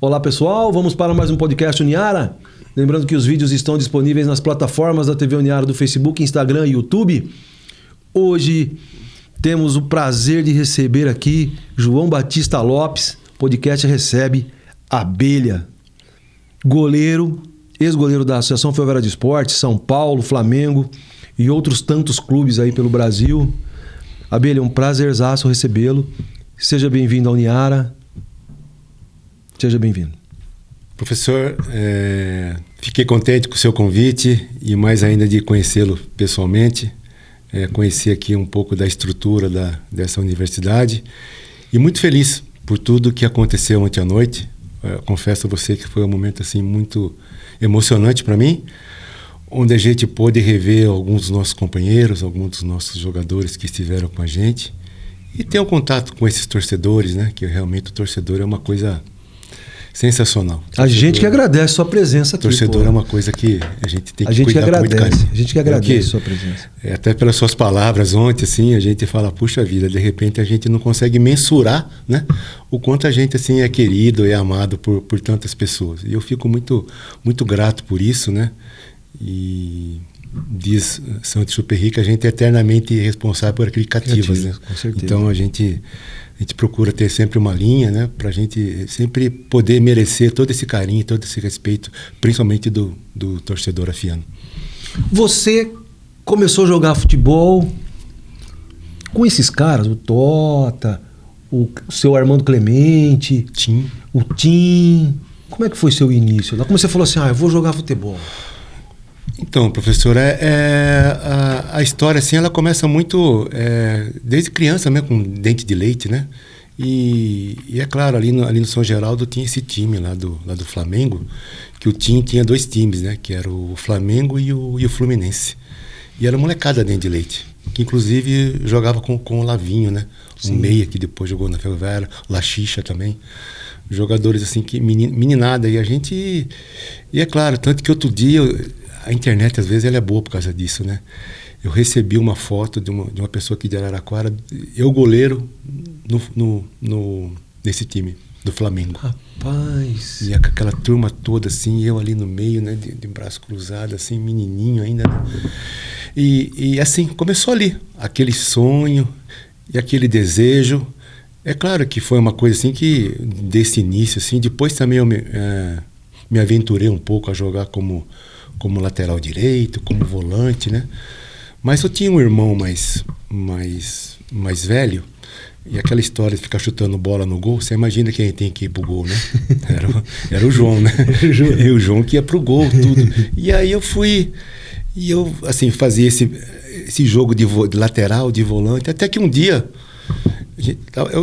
Olá pessoal, vamos para mais um podcast Uniara. Lembrando que os vídeos estão disponíveis nas plataformas da TV Uniara do Facebook, Instagram e YouTube. Hoje temos o prazer de receber aqui João Batista Lopes. O podcast recebe Abelha, goleiro, ex-goleiro da Associação Ferroviária de Esportes, São Paulo, Flamengo e outros tantos clubes aí pelo Brasil. Abelha, é um prazerzaço recebê-lo. Seja bem-vindo à Uniara. Seja bem-vindo. Professor, fiquei contente com o seu convite e mais ainda de conhecê-lo pessoalmente. Conheci aqui um pouco da estrutura dessa universidade e muito feliz por tudo que aconteceu ontem à noite. Confesso a você que foi um momento assim, muito emocionante para mim, onde a gente pôde rever alguns dos nossos companheiros, alguns dos nossos jogadores que estiveram com a gente e ter um contato com esses torcedores, né? Que realmente o torcedor é uma coisa sensacional. A gente que agradece sua presença aqui. Torcedor é uma coisa que a gente tem que cuidar com muito carinho. A gente que agradece sua presença. Até pelas suas palavras ontem, assim, a gente fala, puxa vida, de repente a gente não consegue mensurar, né, o quanto a gente assim é querido e amado por tantas pessoas. E eu fico muito, muito grato por isso, né? E diz Saint-Exupéry que a gente é eternamente responsável por aquilo que cativa, né? Com certeza. Então a gente procura ter sempre uma linha, né, para a gente sempre poder merecer todo esse carinho, todo esse respeito, principalmente do torcedor afiano. Você começou a jogar futebol com esses caras, o Tota, o seu Armando Clemente, o Tim. Como é que foi seu início? Como você falou assim, eu vou jogar futebol? Então, professor, a história assim, ela começa muito desde criança, mesmo, com dente de leite, né? E é claro, ali no São Geraldo tinha esse time lá do Flamengo, que o time tinha dois times, né? Que era o Flamengo e o Fluminense. E era molecada dente de leite, que inclusive jogava com o Lavinho, né? Um meia que depois jogou na Ferroviária, Lachicha também. Jogadores assim, que meninada. E a gente... E é claro, tanto que outro dia... A internet, às vezes, ela é boa por causa disso, né? Eu recebi uma foto de uma pessoa aqui de Araraquara, eu goleiro nesse time do Flamengo. Rapaz! E aquela turma toda, assim, eu ali no meio, né? De braço cruzado, assim, menininho ainda, né? E assim, começou ali, aquele sonho e aquele desejo. É claro que foi uma coisa, assim, que desse início, assim, depois também eu me aventurei um pouco a jogar como lateral direito, como volante, né? Mas eu tinha um irmão mais velho, e aquela história de ficar chutando bola no gol, você imagina quem tem que ir pro gol, né? Era o João, né? E o João que ia pro gol, tudo. E aí eu fui, e eu, assim, fazia esse jogo de lateral, de volante, até que um dia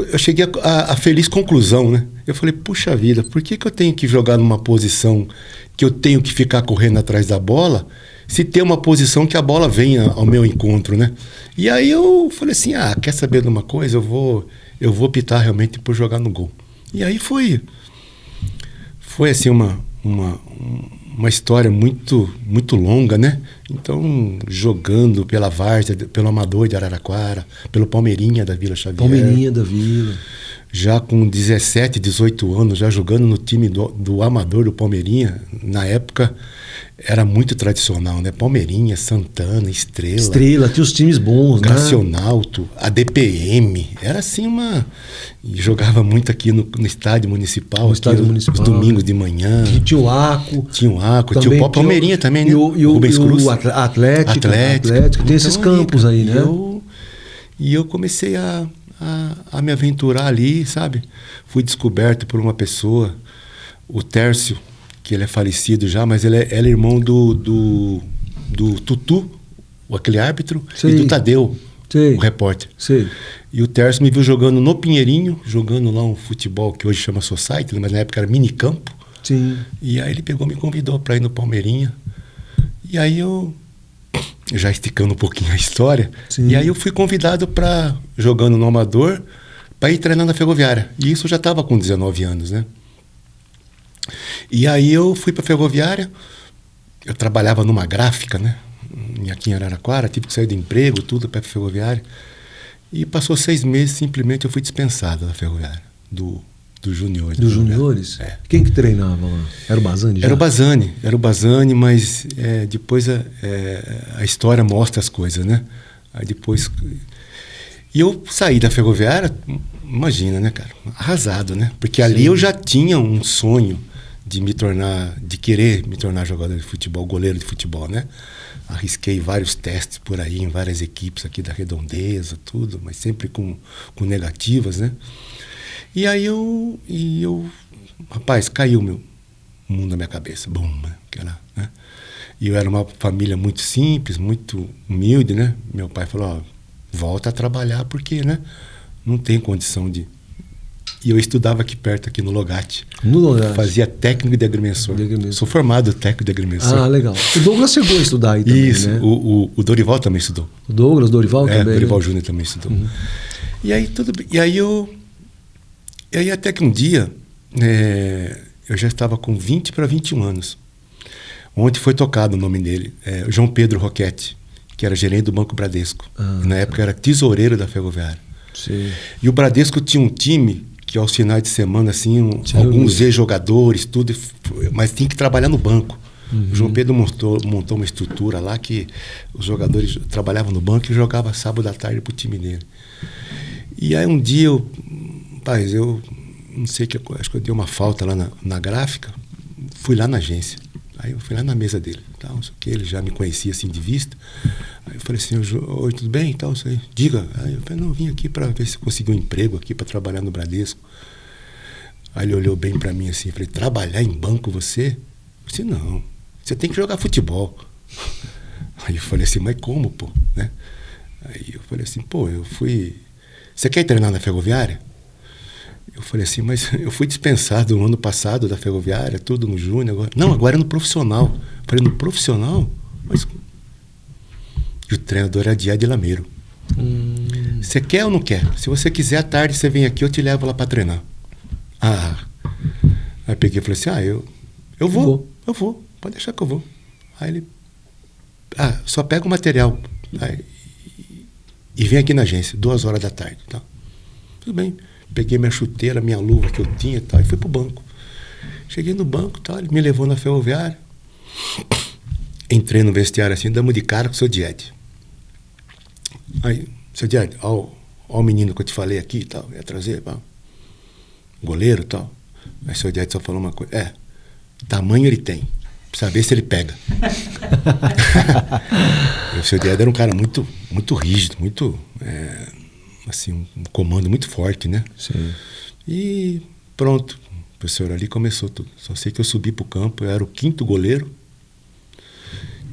eu cheguei a feliz conclusão, né? Eu falei, puxa vida, por que eu tenho que jogar numa posição que eu tenho que ficar correndo atrás da bola, se tem uma posição que a bola venha ao meu encontro, né? E aí eu falei assim, quer saber de uma coisa? Eu vou optar realmente por jogar no gol. E aí foi assim uma história muito, muito longa, né? Então, jogando pela Várzea, pelo Amador de Araraquara, pelo Palmeirinha da Vila Xavier. Palmeirinha da Vila. Já com 17, 18 anos, já jogando no time do Amador do Palmeirinha, na época era muito tradicional, né? Palmeirinha, Santana, Estrela, tinha os times bons, Gracionalto, né? A DPM, era assim E jogava muito aqui no estádio municipal, os domingos de manhã. Tinha o Aco. Tinha o Palmeirinha também, né? E o Rubens Cruz. Atlético. Tem esses campos aí, né? E eu comecei a me aventurar ali, sabe? Fui descoberto por uma pessoa, o Tércio, que ele é falecido já, mas ele é irmão do Tutu, aquele árbitro, e do Tadeu, o repórter. E o Tércio me viu jogando no Pinheirinho, jogando lá um futebol que hoje chama Society, mas na época era minicampo. E aí ele me convidou para ir no Palmeirinha. E aí já esticando um pouquinho a história, e aí eu fui convidado para, jogando no Amador, para ir treinar na Ferroviária. E isso eu já estava com 19 anos, né? E aí eu fui para a Ferroviária, eu trabalhava numa gráfica, né? Aqui em Araraquara, tive que sair do emprego, tudo para a Ferroviária. E passou 6 meses, simplesmente eu fui dispensado da Ferroviária, do dos juniores. Dos juniores? É. Quem que treinava lá? Era o Bazzani já? Era o Bazzani, mas depois a história mostra as coisas, né? Aí depois... E eu saí da Ferroviária, imagina, né, cara? Arrasado, né? Porque ali Sim. eu já tinha um sonho de querer me tornar jogador de futebol, goleiro de futebol, né? Arrisquei vários testes por aí, em várias equipes aqui da Redondeza, tudo, mas sempre com negativas, né? E aí rapaz, caiu o mundo na minha cabeça, bum, né? E eu era uma família muito simples, muito humilde, né? Meu pai falou, volta a trabalhar porque, né? Não tem condição de... E eu estudava aqui perto, aqui no Logate. No Logate. Fazia técnico de agrimensor. Sou formado técnico de agrimensor. Ah, legal. O Douglas chegou a estudar aí também, isso, né? O Dorival também estudou. O Dorival também. O Dorival né? Júnior também estudou. Uhum. E aí tudo bem. E aí até que um dia eu já estava com 20 para 21 anos. Ontem foi tocado o nome dele, João Pedro Roquete, que era gerente do Banco Bradesco. E na época era tesoureiro da Ferroviária. Sim. E o Bradesco tinha um time que aos finais de semana, assim, alguns ex-jogadores, tudo, mas tinha que trabalhar no banco. Uhum. O João Pedro montou uma estrutura lá que os jogadores trabalhavam no banco e jogavam sábado à tarde pro time dele. E aí um dia eu não sei, acho que eu dei uma falta lá na gráfica, fui lá na agência. Aí eu fui lá na mesa dele, tal, isso que ele já me conhecia assim de vista. Aí eu falei assim, oi, tudo bem? Tal, isso aí. Diga. Aí eu falei, não, eu vim aqui para ver se consegui um emprego aqui para trabalhar no Bradesco. Aí ele olhou bem para mim assim, falei, trabalhar em banco você? Eu disse, não, você tem que jogar futebol. Aí eu falei assim, mas como, pô? Né? Aí eu falei assim, pô, você quer treinar na Ferroviária? Eu falei assim, mas eu fui dispensado no ano passado da Ferroviária, tudo no Júnior. Agora. Não, agora é no profissional. Eu falei, no profissional? Mas... E o treinador é Dié de Lameiro. Você quer ou não quer? Se você quiser, à tarde você vem aqui, eu te levo lá para treinar. Aí peguei e falei assim, eu vou, pode deixar que eu vou. Aí ele, só pega o material e vem aqui na agência, 2h da tarde. Tá? Tudo bem. Peguei minha chuteira, minha luva que eu tinha e tal, e fui pro banco. Cheguei no banco, tal, ele me levou na Ferroviária. Entrei no vestiário assim, damos de cara com o seu Died. Aí, seu Died, ó o menino que eu te falei aqui e tal, ia trazer, goleiro e tal. Aí o seu Died só falou uma coisa, tamanho ele tem, precisa ver se ele pega. O seu Died era um cara muito, muito rígido, muito... assim, um comando muito forte, né? Sim. E pronto, o professor ali começou tudo. Só sei que eu subi pro campo, eu era o 5º goleiro.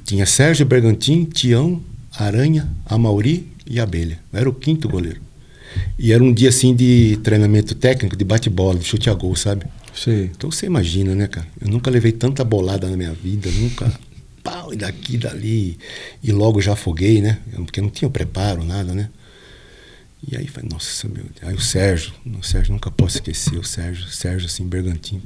Tinha Sérgio Bergantin, Tião, Aranha, Amauri e Abelha. Eu era o 5º goleiro. E era um dia assim de treinamento técnico, de bate-bola, de chute a gol, sabe? Sim. Então você imagina, né, cara? Eu nunca levei tanta bolada na minha vida, nunca... pau, e daqui, dali. E logo já afoguei, né? Porque não tinha preparo, nada, né? E aí, nossa, meu Deus. Aí o Sérgio nunca posso esquecer, o Sérgio assim, Bergantin.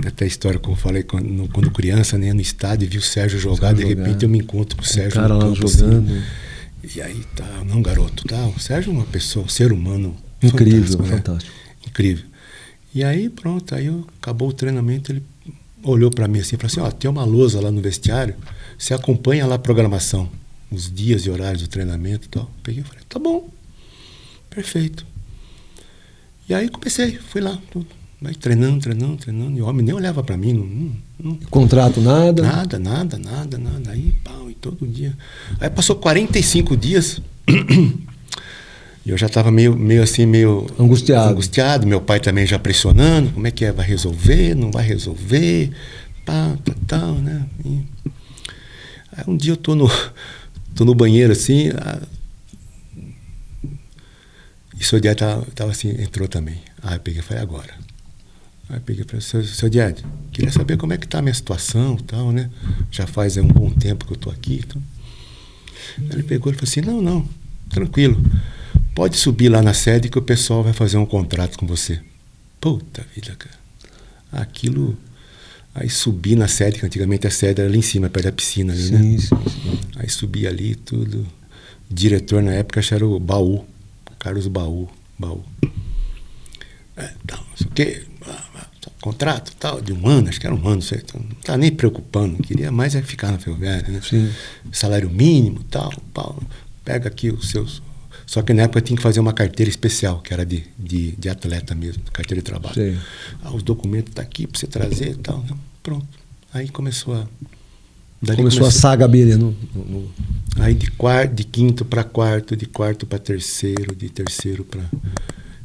Até a história, como eu falei, quando criança, né, no estádio, vi o Sérgio jogar, de repente eu me encontro com o Sérgio cara no lá campo, jogando. Assim, e aí, não, garoto, o Sérgio é uma pessoa, um ser humano incrível, fantástico. Incrível. E aí, pronto, acabou o treinamento, ele olhou para mim assim, e falou assim, tem uma lousa lá no vestiário, você acompanha lá a programação, os dias e horários do treinamento e tal. Peguei e falei, tá bom, perfeito. E aí fui lá, tudo. Aí, treinando, e o homem nem olhava para mim. Não. Contrato, nada? Nada. Aí, pau, e todo dia. Aí passou 45 dias, e eu já estava meio angustiado. Meu pai também já pressionando, como é que vai resolver, não vai resolver, tal, né? Aí um dia eu tô no banheiro assim, e o seu Died tava assim, entrou também. Aí eu peguei e falei, agora. Aí peguei e falei, seu Died, queria saber como é que tá a minha situação e tal, né? Já faz um bom tempo que eu tô aqui. Então. Aí ele pegou e falou assim, não, tranquilo. Pode subir lá na sede que o pessoal vai fazer um contrato com você. Puta vida, cara. Aquilo... Aí subi na sede, que antigamente a sede era ali em cima, perto da piscina. Ali, né? Sim. Aí subi ali, tudo. O diretor na época era o Baú, Carlos Baú. Tal, não sei o quê, contrato tal, de 1 ano, acho que era 1 ano, não tá nem preocupando, queria mais é ficar na Ferroviária, né? Sim. Salário mínimo, tal, pega aqui os seus... Só que na época tinha que fazer uma carteira especial, que era de atleta mesmo, carteira de trabalho. Sim. Os documentos tá aqui para você trazer e tal, pronto. Aí começou a... Começou a saga abelha no... Aí de quinto para quarto, de quarto para terceiro, de terceiro para...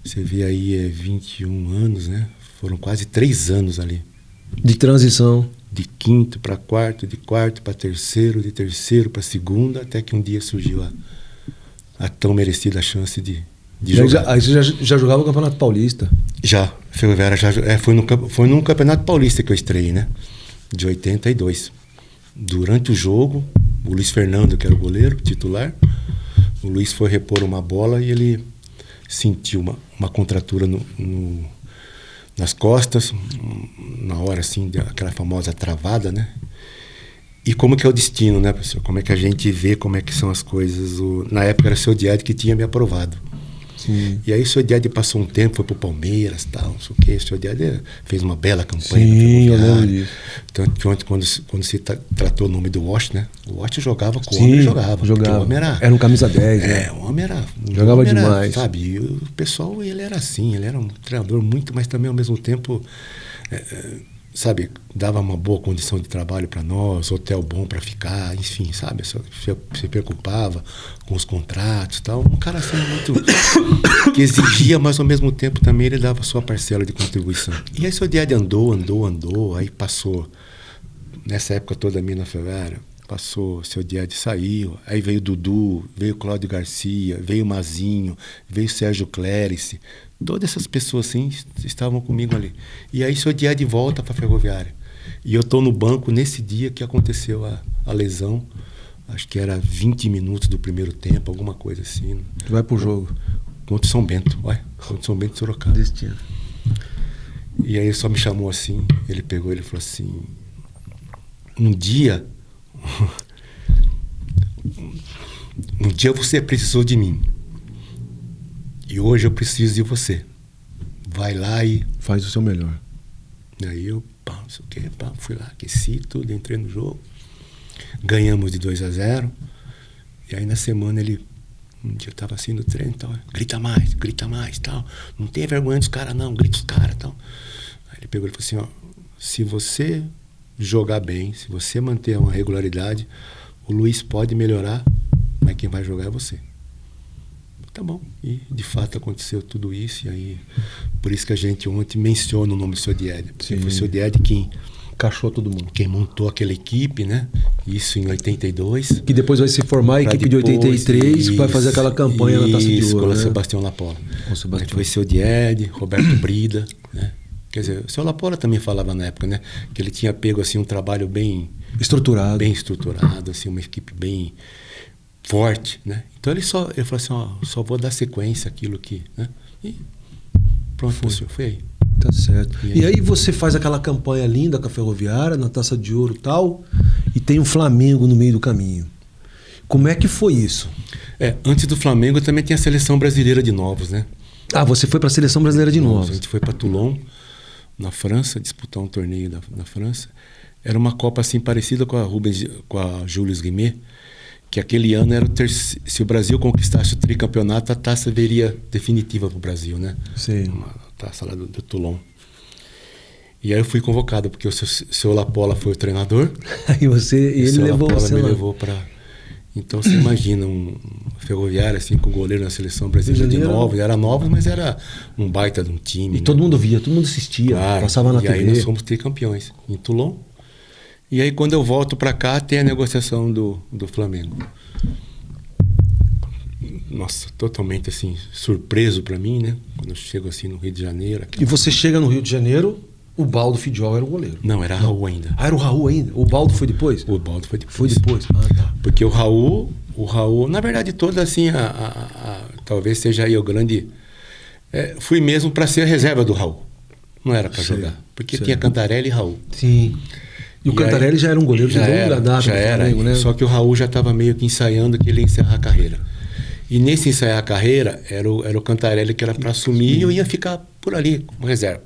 Você vê aí, 21 anos, né? Foram quase 3 anos ali. De transição. De quinto para quarto, de quarto para terceiro, de terceiro para segunda, até que um dia surgiu a tão merecida chance de jogar. Aí você já jogava o Campeonato Paulista? Já. Ferroviária foi num Campeonato Paulista que eu estreiei, né? De 82. Durante o jogo, o Luiz Fernando, que era o goleiro titular, o Luiz foi repor uma bola e ele sentiu uma contratura nas costas, na hora assim, aquela famosa travada, né? E como que é o destino, né, professor? Como é que a gente vê como é que são as coisas. Na época era o seu Died que tinha me aprovado. Sim. E aí o seu Died passou um tempo, foi pro Palmeiras, tal, não sei o quê. O seu Died fez uma bela campanha. Sim, eu lembro disso. Tanto que ontem, quando se tratou o nome do Wash, né? O Wash jogava com o Sim, homem, jogava. O homem era um camisa 10, né? O homem era... Jogava demais. Sabe, e o pessoal, ele era assim, ele era um treinador muito, mas também ao mesmo tempo... sabe, dava uma boa condição de trabalho para nós, hotel bom para ficar, enfim, sabe, se preocupava com os contratos e tal, um cara assim muito que exigia, mas ao mesmo tempo também ele dava a sua parcela de contribuição. E aí seu Died andou, aí passou, nessa época toda a minha na Ferroviária, passou, seu Died saiu, aí veio Dudu, veio Cláudio Garcia, veio Mazinho, veio Sérgio Clérice. Todas essas pessoas assim estavam comigo ali. E aí seu Died volta para a Ferroviária. E eu estou no banco nesse dia que aconteceu a lesão. Acho que era 20 minutos do primeiro tempo, alguma coisa assim. Vai pro jogo. Contra o São Bento. Contra o São Bento de Sorocaba. Destino. E aí ele só me chamou assim. Ele pegou e falou assim... Um dia você precisou de mim. E hoje eu preciso de você. Vai lá e... Faz o seu melhor. E aí eu, não sei o quê, fui lá, aqueci tudo, entrei no jogo. Ganhamos de 2-0. E aí na semana um dia eu tava assim no treino e tal. Grita mais, tal. Não tem vergonha dos caras não, grita os caras, tal. Aí ele pegou e falou assim, se você jogar bem, se você manter uma regularidade, o Luiz pode melhorar, mas quem vai jogar é você. Tá bom. E de fato aconteceu tudo isso. E aí, por isso que a gente ontem menciona o nome do seu Died. Porque foi o seu Died quem encaixou todo mundo. Quem montou aquela equipe, né? Isso em 82. Que depois vai se formar a equipe de 83 para fazer aquela campanha na Taça de Ouro. Com o né? Sebastião Lapola. Foi seu Died, Roberto Brida, né? Quer dizer, o seu Lapola também falava na época, né? Que ele tinha pego assim um trabalho bem estruturado, assim, uma equipe bem forte, né? Então ele falou assim, só vou dar sequência àquilo que, né? E pronto, foi aí. Tá certo. E aí você faz aquela campanha linda com a Ferroviária, na Taça de Ouro e tal, e tem o Flamengo no meio do caminho. Como é que foi isso? Antes do Flamengo também tem a Seleção Brasileira de Novos, né? Você foi para a Seleção Brasileira de Novos. A gente foi para Toulon, na França, disputar um torneio na França. Era uma Copa assim parecida com a Jules Rimet, que aquele ano era se o Brasil conquistasse o tricampeonato, a taça viria definitiva para o Brasil, né? Sim. Uma taça lá do Toulon. E aí eu fui convocado, porque o seu Lapola foi o treinador. E ele levou você me lá. levou para... Então você imagina um Ferroviário assim, com o goleiro na Seleção Brasileira de Novos. Era Novos, mas era um baita de um time. E todo mundo via, todo mundo assistia, passava na TV. E aí nós fomos tricampeões em Toulon. E aí quando eu volto para cá, tem a negociação do Flamengo. Nossa, totalmente assim, surpreso para mim, né? Quando eu chego assim no Rio de Janeiro. E você chega no Rio de Janeiro, o Baldo Fidiol era o goleiro. Não, era Raul ainda. Era o Raul ainda? O Baldo foi depois? O Baldo foi depois. Foi depois, tá. Porque o Raul, na verdade, toda assim, talvez seja aí o grande... fui mesmo para ser a reserva do Raul. Não era para jogar. Porque tinha Cantarelli e Raul. Sim. E o Cantarelli já era um goleiro de longa data já era, Flamengo, né? Só que o Raul já estava meio que ensaiando que ele ia encerrar a carreira. E nesse ensaiar a carreira, era o Cantarelli que era para assumir e eu ia ficar por ali, como reserva.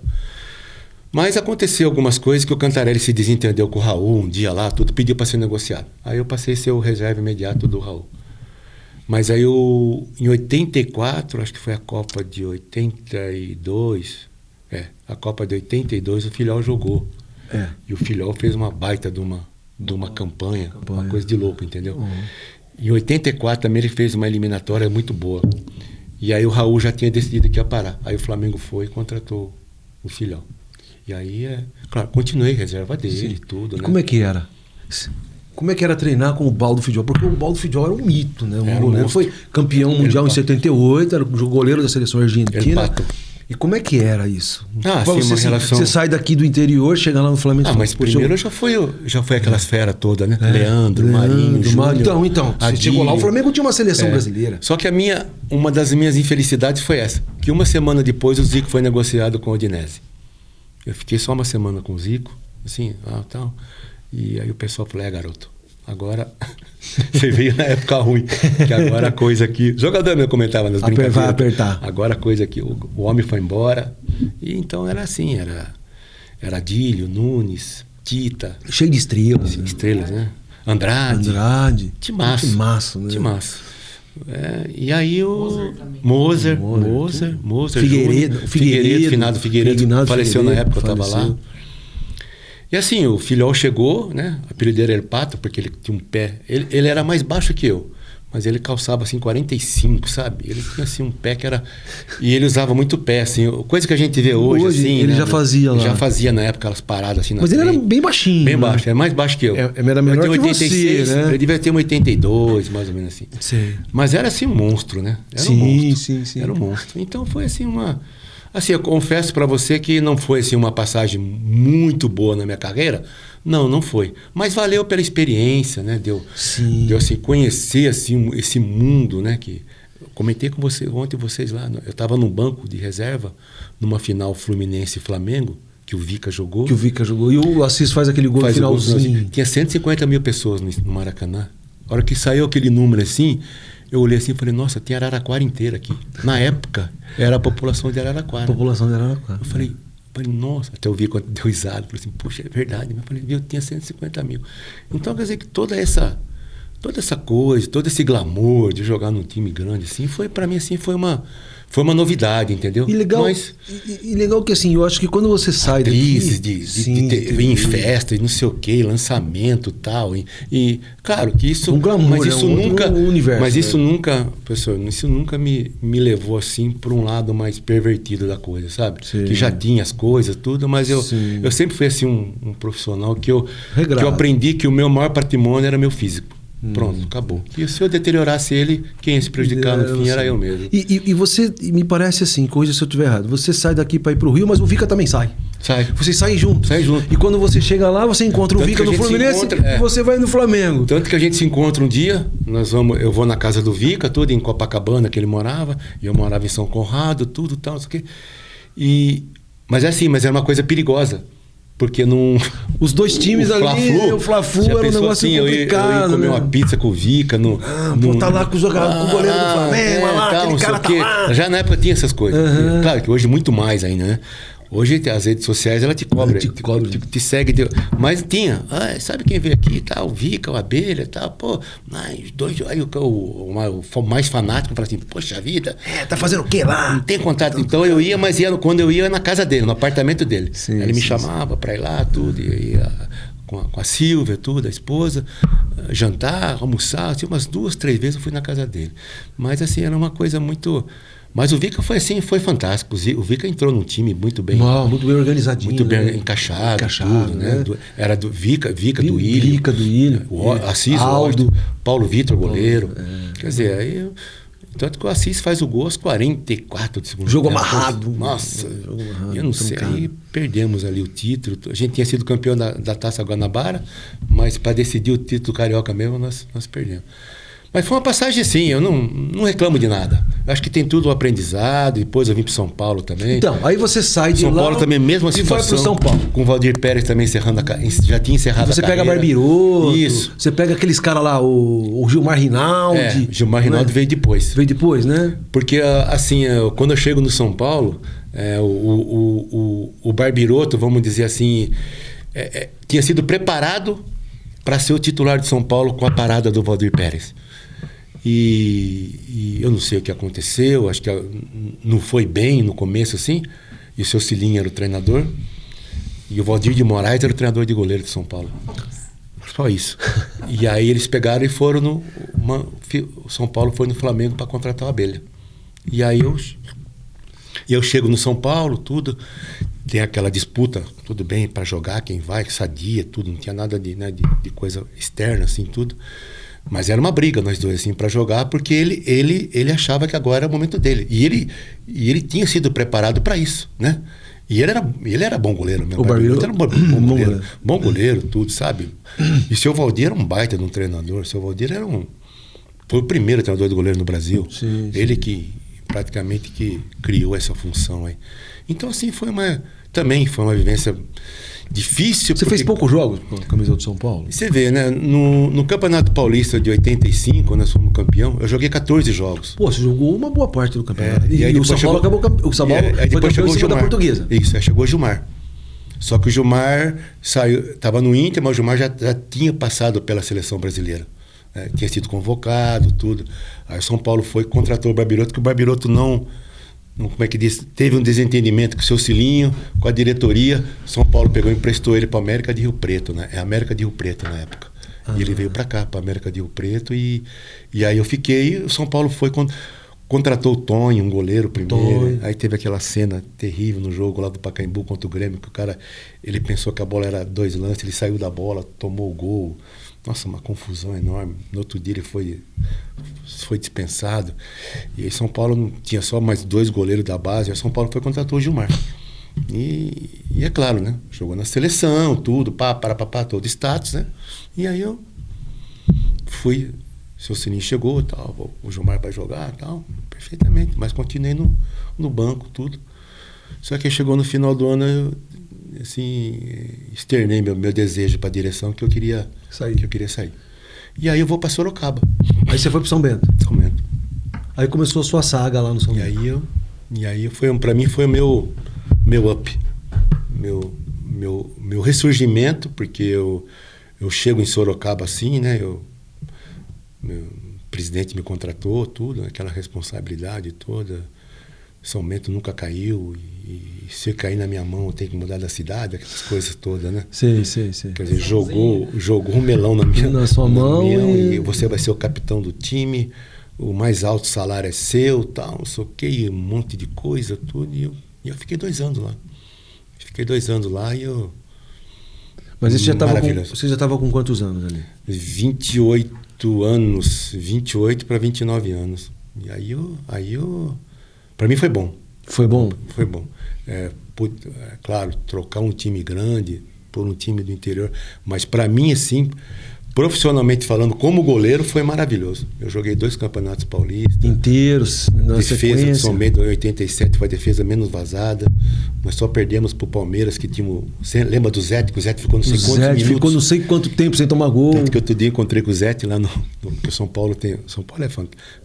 Mas aconteceu algumas coisas que o Cantarelli se desentendeu com o Raul um dia lá, tudo, pediu para ser negociado. Aí eu passei a ser o reserva imediato do Raul. Mas aí em 84, acho que foi a Copa de 82, a Copa de 82 o Filhol jogou. E o Filhol fez uma baita de uma campanha, uma coisa de louco, entendeu? Em 84 também ele fez uma eliminatória muito boa. E aí o Raul já tinha decidido que ia parar. Aí o Flamengo foi e contratou o Filhol. E aí, claro, continuei reserva dele e tudo, e né? como é que era? Como é que era treinar com o Baldo Fidjol? Porque o Baldo Fidjol era um mito, né? O goleiro foi campeão mundial em 78, era o goleiro da seleção argentina. E como é que era isso? Sim, uma relação... Você sai daqui do interior, chega lá no Flamengo... mas primeiro já foi aquelas feras todas, né? Leandro, Marinho, Júnior... Então, você chegou lá, o Flamengo tinha uma seleção brasileira. Só que uma das minhas infelicidades foi essa, que uma semana depois o Zico foi negociado com o Udinese. Eu fiquei só uma semana com o Zico, assim, tal. E aí o pessoal falou, garoto, agora você veio na época ruim, que agora a coisa aqui... O jogador meu comentava nas brincadeiras. Vai apertar. Agora a coisa aqui, o homem foi embora. E então era assim, era Adílio, Nunes, Tita. Cheio de estrelas. Estrelas, né? Andrade. Timaço, né? Timaço. E aí o Moser, Figueiredo, finado Figueiredo, faleceu na época, eu estava lá. E assim, o Filhol chegou, né? O apelido dele era Pato, porque ele tinha um pé. Ele era mais baixo que eu, mas ele calçava assim 45, sabe? Ele tinha assim um pé que era... E ele usava muito pé, assim. Coisa que a gente vê hoje assim... Ele já fazia lá. Já fazia na época, elas paradas assim na Mas frente. ele era bem baixinho. Bem baixo, era mais baixo que eu. Era menor que você, né? Ele devia ter 82, mais ou menos assim. Sim. Mas era assim um monstro, né? Era um monstro. Sim. Era um monstro. Então foi assim uma... Assim, eu confesso para você que não foi assim uma passagem muito boa na minha carreira. Não foi. Mas valeu pela experiência, né? Deu assim, conhecer assim, esse mundo, né? Que eu comentei com você ontem, vocês lá. Eu estava no banco de reserva, numa final Fluminense e Flamengo, que o Vica jogou. E o Assis faz aquele gol no finalzinho. Tinha 150 mil pessoas no Maracanã. A hora que saiu aquele número assim... Eu olhei assim e falei, nossa, tem Araraquara inteira aqui. Na época, era a população de Araraquara. Eu falei, nossa, até eu vi quando deu risada. Falei assim, puxa, é verdade. Eu falei, eu tinha 150 mil. Então, quer dizer que toda essa coisa, todo esse glamour de jogar num time grande, assim, para mim, assim, foi uma novidade, entendeu? E legal que, assim, eu acho que quando você sai daqui... de ir em festa e não sei o que, lançamento tal, e claro que isso... Um glamour, mas isso nunca... universo, mas isso nunca, pessoal, isso nunca me levou, assim, para um lado mais pervertido da coisa, sabe? Sim. Que já tinha as coisas, tudo, mas eu sempre fui, assim, um profissional que eu aprendi que o meu maior patrimônio era meu físico. Pronto, acabou. E se eu deteriorasse ele, quem ia se prejudicar no fim era eu mesmo. E você, me parece assim, corrija se eu estiver errado, você sai daqui para ir pro Rio, mas o Vica também sai. Vocês saem juntos. E quando você chega lá, você encontra o Vica no Fluminense e você vai no Flamengo. Tanto que a gente se encontra um dia, eu vou na casa do Vica, tudo em Copacabana que ele morava, e eu morava em São Conrado, tudo tal, não sei o quê. Mas é assim, mas era uma coisa perigosa. Porque não... Os dois times o Fla-Flu era um negócio assim, complicado. Eu ia comer uma pizza com o Vica. Tá lá com o goleiro do Flamengo, aquele cara tá lá. Já na época tinha essas coisas. Claro que hoje muito mais ainda, né? Hoje as redes sociais, ela te cobra, te segue. Mas tinha, sabe quem veio aqui? Tá, o Vica, o Abelha e tal. Pô, aí o mais fanático fala assim, poxa vida. Tá fazendo o quê lá? Não tem contato. Então eu ia, mas quando eu ia na casa dele, no apartamento dele. Aí ele me chamava pra ir lá, tudo, e ia com a Silvia, tudo, a esposa, jantar, almoçar, assim, umas 2, 3 vezes eu fui na casa dele. Mas assim, era uma coisa muito... Mas o Vica foi assim, foi fantástico. O Vica entrou num time muito bem organizadinho. Muito bem encaixado tudo, né? Era do Vica do Ilho. O Assis, Aldo, Paulo Vitor, goleiro. Quer dizer, aí... Tanto que o Assis faz o gol aos 44 de segundo. Jogo amarrado. Nossa, eu não sei. Aí perdemos ali o título. A gente tinha sido campeão da Taça Guanabara, mas para decidir o título carioca mesmo, nós perdemos. Mas foi uma passagem assim, eu não reclamo de nada. Eu acho que tem tudo um aprendizado. Depois eu vim para São Paulo também. Então, aí você sai de São lá... São Paulo também, mesma situação. E vai para São Paulo. Com o Valdir Pérez também encerrando já tinha encerrado você a carreira. Você pega Barbiroto. Isso. Você pega aqueles caras lá, o Gilmar Rinaldi. Gilmar Rinaldi veio depois. Veio depois, né? Porque, assim, quando eu chego no São Paulo, O Barbiroto, vamos dizer assim, tinha sido preparado para ser o titular de São Paulo com a parada do Valdir Pérez. E eu não sei o que aconteceu, acho que não foi bem no começo, assim. E o seu Cilinho era o treinador. E o Valdir de Moraes era o treinador de goleiro de São Paulo. Só isso. E aí eles pegaram e foram o São Paulo foi no Flamengo para contratar o Abelha. E aí eu chego no São Paulo, tudo. Tem aquela disputa, tudo bem, para jogar, quem vai, sadia, tudo. Não tinha nada de coisa externa, assim, tudo. Mas era uma briga nós dois, assim, para jogar, porque ele achava que agora era o momento dele. E ele tinha sido preparado para isso, né? E ele era bom goleiro mesmo. O Barbiroto era bom goleiro. Bom goleiro, tudo, sabe? E o seu Valdir era um baita de um treinador. O seu Valdir foi o primeiro treinador de goleiro no Brasil. Sim, sim. Ele que praticamente que criou essa função aí. Então, assim, também foi uma vivência difícil. Você fez poucos jogos com a camisa do São Paulo? Você vê, né? No Campeonato Paulista de 85, nós fomos campeão, eu joguei 14 jogos. Pô, você jogou uma boa parte do campeonato. E aí o São Paulo acabou o São Paulo foi campeão em cima da Portuguesa. Isso, aí chegou o Gilmar. Só que o Gilmar saiu, estava no Inter, mas o Gilmar já tinha passado pela seleção brasileira. Tinha sido convocado, tudo. Aí o São Paulo foi e contratou o Barbiroto, que o Barbiroto não, como é que diz, teve um desentendimento com o seu Cilinho, com a diretoria. São Paulo pegou e emprestou ele para a América de Rio Preto, né? É a América de Rio Preto na época. E ele veio para cá, para a América de Rio Preto, e aí eu fiquei. O São Paulo foi contratou o Tonho, um goleiro primeiro. Aí teve aquela cena terrível no jogo lá do Pacaembu contra o Grêmio, que o cara, ele pensou que a bola era 2 lances, ele saiu da bola, tomou o gol. Nossa, uma confusão enorme. No outro dia ele foi dispensado. E aí São Paulo não tinha só mais 2 goleiros da base. Aí São Paulo foi e contratou o Gilmar. E é claro, né? Jogou na seleção, tudo, todo status, né? E aí eu fui, seu Sininho chegou, tal, o Gilmar vai jogar, tal, perfeitamente. Mas continuei no banco, tudo. Só que chegou no final do ano, eu assim, externei meu desejo para a direção que eu queria sair. E aí eu vou para Sorocaba. Aí você foi para São Bento? São Bento. Aí começou a sua saga lá no São Bento. E aí para mim foi o meu up, meu ressurgimento, porque eu chego em Sorocaba assim, né? Meu presidente me contratou, tudo, aquela responsabilidade toda. São Bento nunca caiu, e se cair na minha mão eu tenho que mudar da cidade, aquelas coisas todas, né? Sim. Quer dizer, jogou um melão na sua mão e você vai ser o capitão do time, o mais alto salário é seu, tal, não sei o quê, um monte de coisa, tudo, e eu fiquei 2 anos lá. Fiquei 2 anos lá e eu... Mas você já estava com quantos anos ali? 28 anos, 28 para 29 anos. E aí eu para mim foi bom. Foi bom? Foi bom. Claro, trocar um time grande por um time do interior. Mas para mim, assim, profissionalmente falando, como goleiro, foi maravilhoso. Eu joguei 2 campeonatos paulistas. Inteiros, na defesa sequência. de São Bento, em 87, foi a defesa menos vazada. Nós só perdemos pro Palmeiras, que tinha... Você lembra do Zete? Que o Zete ficou não sei quantos minutos. Ficou não sei quanto tempo sem tomar gol. Tanto que outro dia encontrei com o Zete lá que o São Paulo tem... São Paulo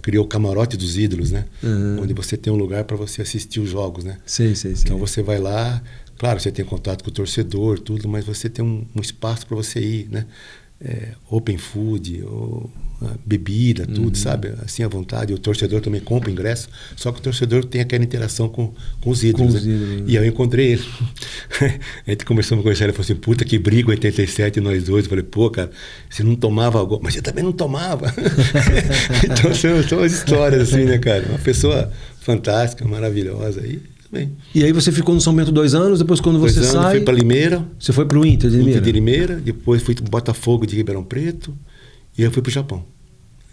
criou o camarote dos ídolos, né? Onde você tem um lugar para você assistir os jogos, né? Sim. Então você vai lá, claro, você tem contato com o torcedor, tudo, mas você tem um espaço para você ir, né? Open food, bebida, tudo, sabe? Assim à vontade. O torcedor também compra o ingresso, só que o torcedor tem aquela interação com os ídolos. Né? E eu encontrei ele. A gente conversamos com ele, ele falou assim: puta, que briga 87 nós dois. Eu falei: pô, cara, você não tomava gol, mas você também não tomava. Então são as histórias assim, né, cara? Uma pessoa fantástica, maravilhosa aí. E aí você ficou no São Bento 2 anos, depois quando você sai... Fui para Limeira. Você foi para o Inter de Limeira? Inter de Limeira, depois fui para o Botafogo de Ribeirão Preto, e aí eu fui para o Japão.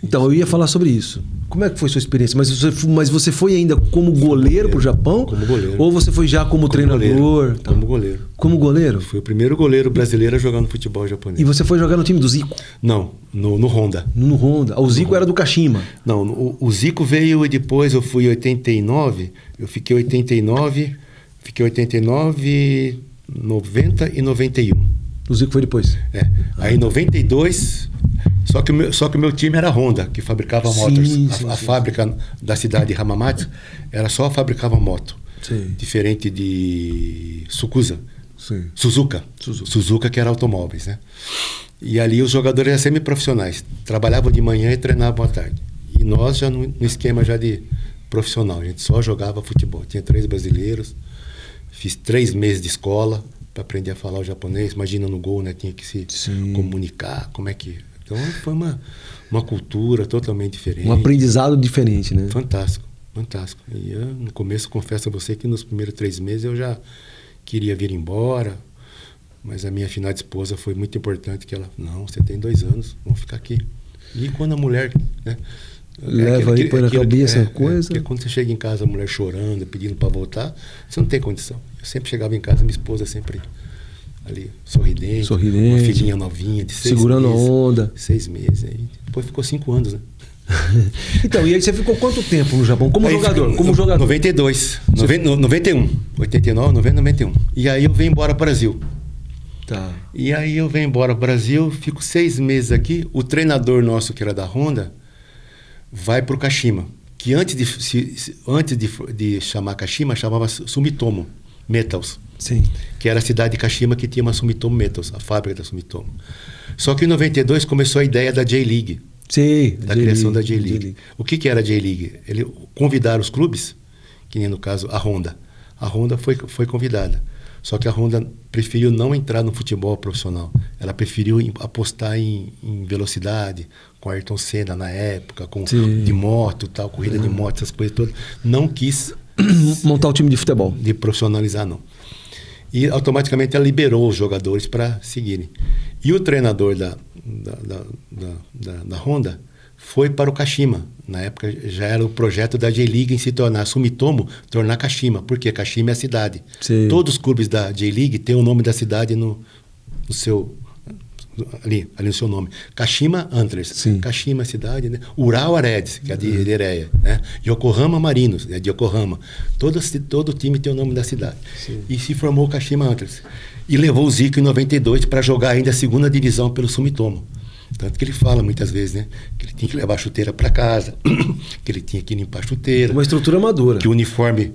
Então, eu ia falar sobre isso. Como é que foi a sua experiência? Mas você foi ainda como goleiro para o Japão? Como goleiro. Ou você foi já como treinador? Goleiro. Como goleiro. Como goleiro? Fui o primeiro goleiro brasileiro a jogar no futebol japonês. E você foi jogar no time do Zico? Não, no Honda. No Honda. O Zico era do Kashima? Não, o Zico veio e depois eu fui em 89, eu fiquei 89, 90 e 91. O Zico foi depois? Aí em 92... Só que o meu time era a Honda, que fabricava motos. A fábrica da cidade de Hamamatsu era só fabricava moto. Sim. Diferente de Sim. Suzuka, que era automóveis, né? E ali os jogadores eram semi-profissionais. Trabalhavam de manhã e treinavam à tarde. E nós já no esquema já de profissional. A gente só jogava futebol. Tinha 3 brasileiros. Fiz 3 meses de escola para aprender a falar o japonês. Imagina no gol, né? Tinha que se comunicar. Como é que... Então foi uma cultura totalmente diferente. Um aprendizado diferente, né? Fantástico. E eu, no começo, confesso a você que nos primeiros 3 meses eu já queria vir embora. Mas a minha finada esposa foi muito importante, que ela, não, você tem 2 anos, vamos ficar aqui. E quando a mulher, né, leva aí, põe na cabeça a coisa. Porque quando você chega em casa, a mulher chorando, pedindo para voltar, você não tem condição. Eu sempre chegava em casa, minha esposa sempre ali, sorridente. Uma filhinha novinha de 6 meses. Segurando a onda. 6 meses. Aí, depois ficou 5 anos, né? Então, e aí você ficou quanto tempo no Japão? Como jogador? 92, 91, 89, 90, 91. E aí eu venho embora para o Brasil. Tá. E aí eu venho embora para o Brasil, fico 6 meses aqui. O treinador nosso, que era da Honda, vai para o Kashima. Que antes de chamar Kashima, chamava Sumitomo Metals. Sim. Que era a cidade de Kashima que tinha uma Sumitomo Metals, a fábrica da Sumitomo. Só que em 92 começou a ideia da J-League. Sim. Da criação da J-League. O que era a J-League? Ele convidaram os clubes, que nem no caso a Honda. A Honda foi convidada. Só que a Honda preferiu não entrar no futebol profissional. Ela preferiu apostar em velocidade, com Ayrton Senna na época, de moto, tal, corrida de moto, essas coisas todas. Não quis montar o time de futebol. De profissionalizar, não. E automaticamente ela liberou os jogadores para seguirem. E o treinador da Honda foi para o Kashima. Na época já era o projeto da J-League em se tornar Sumitomo, tornar Kashima, porque Kashima é a cidade. Sim. Todos os clubes da J-League têm o nome da cidade no seu... Ali no seu nome. Kashima Antlers. Sim. Kashima, cidade, né? Urawa Reds, que é de Ereia, né? Yokohama Marinos, né? De Yokohama. Todo time tem o nome da cidade. Sim. E se formou o Kashima Antlers. E levou o Zico em 92 para jogar ainda a 2ª divisão pelo Sumitomo. Tanto que ele fala muitas vezes, né? Que ele tinha que levar a chuteira para casa, que ele tinha que limpar a chuteira. Uma estrutura amadora. Que o uniforme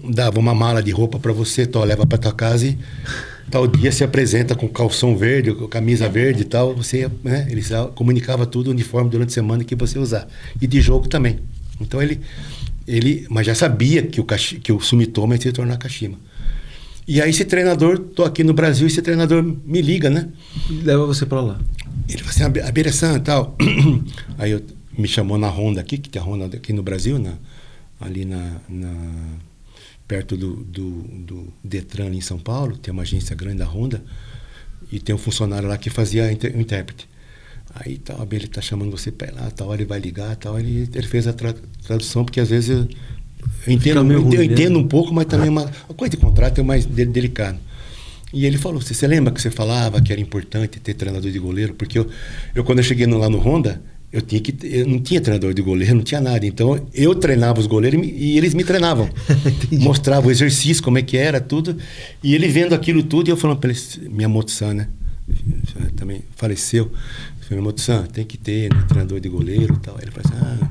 dava uma mala de roupa para você, leva para tua casa e tal dia se apresenta com calção verde, com camisa verde e tal. Você, né? Ele comunicava tudo, o uniforme durante a semana que você usar. E de jogo também. Então ele mas já sabia que o Sumitomo ia se tornar Kashima. E aí esse treinador, tô aqui no Brasil, esse treinador me liga, né? Leva você para lá. Ele falou assim, Abere-san e tal. Aí me chamou na Honda aqui, que tem a Honda aqui no Brasil, ali perto do Detran ali em São Paulo, tem uma agência grande da Honda, e tem um funcionário lá que fazia o intérprete. Aí tal, ele tá chamando você para ir lá, tal hora ele vai ligar, tal, ele fez a tradução, porque às vezes eu entendo um pouco, mas também a coisa de contrato é mais delicado. E ele falou, você lembra que você falava que era importante ter treinador de goleiro? Porque eu quando eu cheguei lá no Honda, eu não tinha treinador de goleiro, não tinha nada. Então eu treinava os goleiros e eles me treinavam. Mostrava o exercício, como é que era, tudo. E ele vendo aquilo tudo, e eu falando para ele, minha Motsan, né? Também faleceu. Minha Motsan, tem que ter, né, treinador de goleiro e tal. Ele falou assim,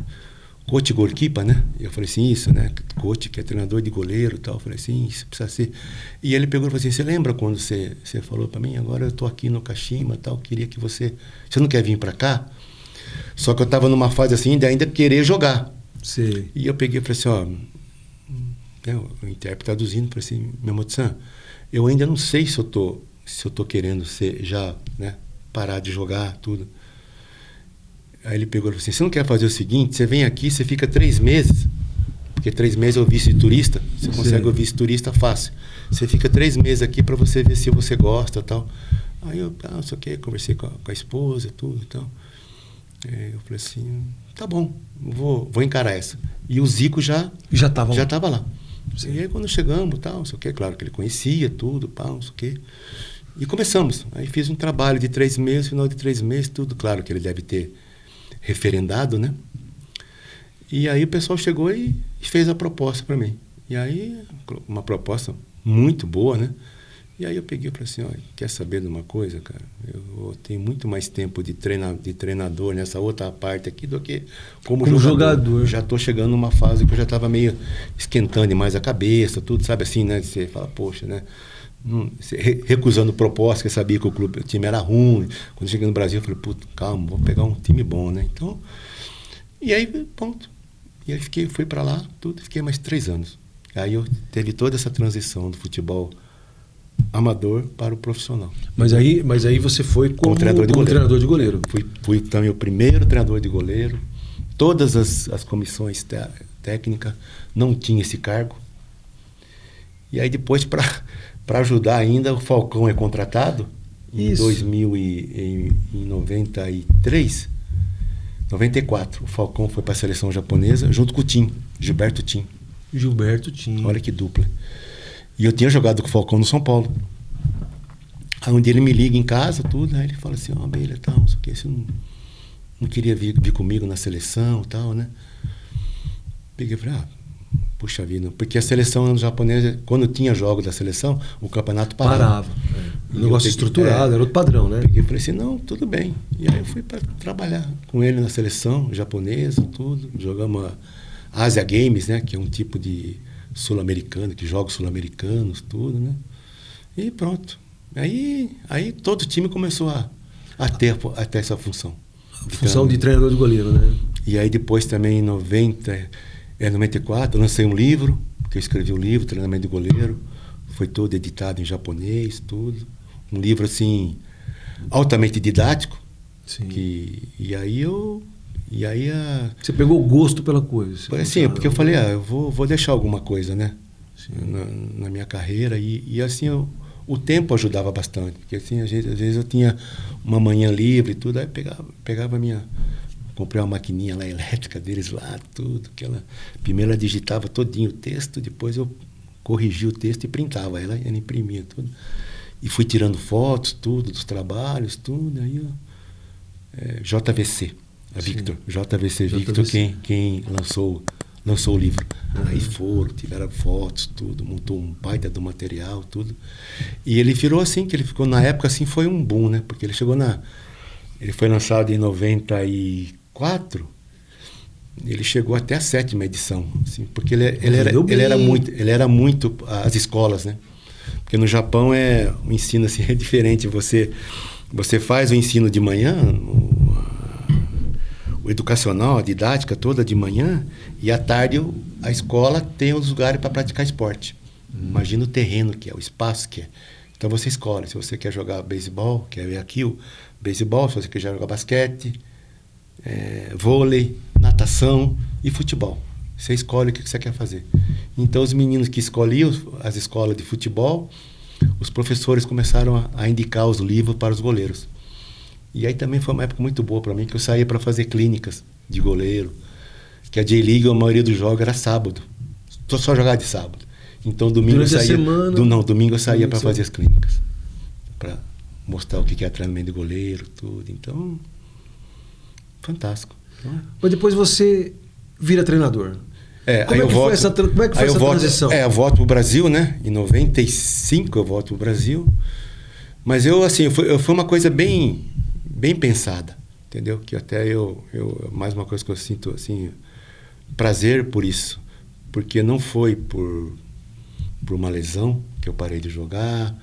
coach goalkeeper, né? Eu falei assim, isso, né? Coach, que é treinador de goleiro e tal. Eu falei assim, isso precisa ser. E ele pegou e falou assim, você lembra quando você falou para mim, agora eu tô aqui no Kashima e tal, queria que você não quer vir para cá? Só que eu estava numa fase assim de ainda querer jogar. Sim. E eu peguei e falei assim, o intérprete traduzindo, falei assim, meu Motsan, eu ainda não sei se eu tô querendo parar de jogar, tudo. Aí ele pegou e falou assim, você não quer fazer o seguinte, você vem aqui, você fica 3 meses, porque 3 meses eu visto turista, você consegue o visto turista fácil. Você fica 3 meses aqui para você ver se você gosta e tal. Aí eu, conversei com a esposa, tudo e tal. Eu falei assim, tá bom, vou encarar essa. E o Zico já estava lá. Sim. E aí quando chegamos, tal, não sei o quê, claro que ele conhecia tudo, não sei o quê. E começamos. Aí fiz um trabalho de 3 meses, final de 3 meses, tudo. Claro que ele deve ter referendado, né? E aí o pessoal chegou e fez a proposta para mim. E aí, uma proposta muito boa, né? E aí eu peguei e falei assim, olha, quer saber de uma coisa, cara? Eu tenho muito mais tempo de treinador nessa outra parte aqui do que como jogador. Já estou chegando numa fase que eu já estava meio esquentando demais a cabeça, tudo, sabe assim, né? Você fala, poxa, né? Recusando propostas, que eu sabia que o time era ruim. Quando eu cheguei no Brasil, eu falei, puta, calma, vou pegar um time bom, né? Então, e aí, ponto. E aí fui para lá, tudo, fiquei mais 3 anos. Aí eu teve toda essa transição do futebol amador para o profissional. Mas aí você foi como treinador de goleiro. Fui também o primeiro treinador de goleiro. Todas as comissões técnicas não tinham esse cargo. E aí depois, para ajudar ainda, o Falcão é contratado. Isso. Em 94, o Falcão foi para a seleção japonesa junto com o Tim, Gilberto Tim. Olha que dupla. E eu tinha jogado com o Falcão no São Paulo. Aí um dia ele me liga em casa, tudo, aí ele fala assim, Abelha, tal, não sei o que, você não queria vir comigo na seleção e tal, né? Peguei e falei, puxa vida, porque a seleção japonesa, quando tinha jogo da seleção, o campeonato parava. Um negócio estruturado, era outro padrão, né? Peguei e falei assim, não, tudo bem. E aí eu fui para trabalhar com ele na seleção japonesa, tudo. Jogamos a Asia Games, né? Que é um tipo de sul-americano, que joga sul-americanos, tudo, né? E pronto. Aí todo o time começou a ter essa função. Função de treinador de goleiro, né? E aí depois também em 94, eu lancei um livro, que eu escrevi um livro, Treinamento de Goleiro. Foi todo editado em japonês, tudo. Um livro, assim, altamente didático. Sim. Você pegou o gosto pela coisa. Sim, porque eu falei, eu vou deixar alguma coisa, né? Na minha carreira. E assim, o tempo ajudava bastante. Porque assim, às vezes eu tinha uma manhã livre e tudo, aí pegava a minha... Comprei uma maquininha lá elétrica deles lá, tudo. Primeiro ela digitava todinho o texto, depois eu corrigia o texto e printava. Ela imprimia tudo. E fui tirando fotos, tudo, dos trabalhos, tudo. Aí JVC, Victor. JVC Victor, quem lançou o livro. Aí tiveram fotos, tudo, montou um baita do material, tudo. E ele virou assim, que ele ficou, na época, assim, foi um boom, né? Porque ele foi lançado em 94, ele chegou até a 7ª edição, assim, porque ele era muito as escolas, né? Porque no Japão o ensino assim, é diferente. Você faz o ensino de manhã, o educacional, a didática toda de manhã, e à tarde a escola tem os lugares para praticar esporte. Imagina o terreno que é, o espaço que é. Então você escolhe, se você quer jogar beisebol, quer ver aqui o beisebol, se você quer jogar basquete, vôlei, natação e futebol. Você escolhe o que você quer fazer. Então os meninos que escolhiam as escolas de futebol, os professores começaram a indicar os livros para os goleiros. E aí também foi uma época muito boa para mim, que eu saía para fazer clínicas de goleiro, que a J-League, a maioria dos jogos era sábado. Só jogava de sábado. Então domingo eu saía, domingo eu saía para fazer as clínicas, para mostrar o que é treinamento de goleiro, tudo. Então, fantástico. Mas depois você vira treinador. Como é que foi essa transição? Eu volto para o Brasil, né? Em 95 eu volto para o Brasil. Mas foi uma coisa bem pensada, entendeu? Que até mais uma coisa que eu sinto, assim, prazer por isso. Porque não foi por uma lesão que eu parei de jogar,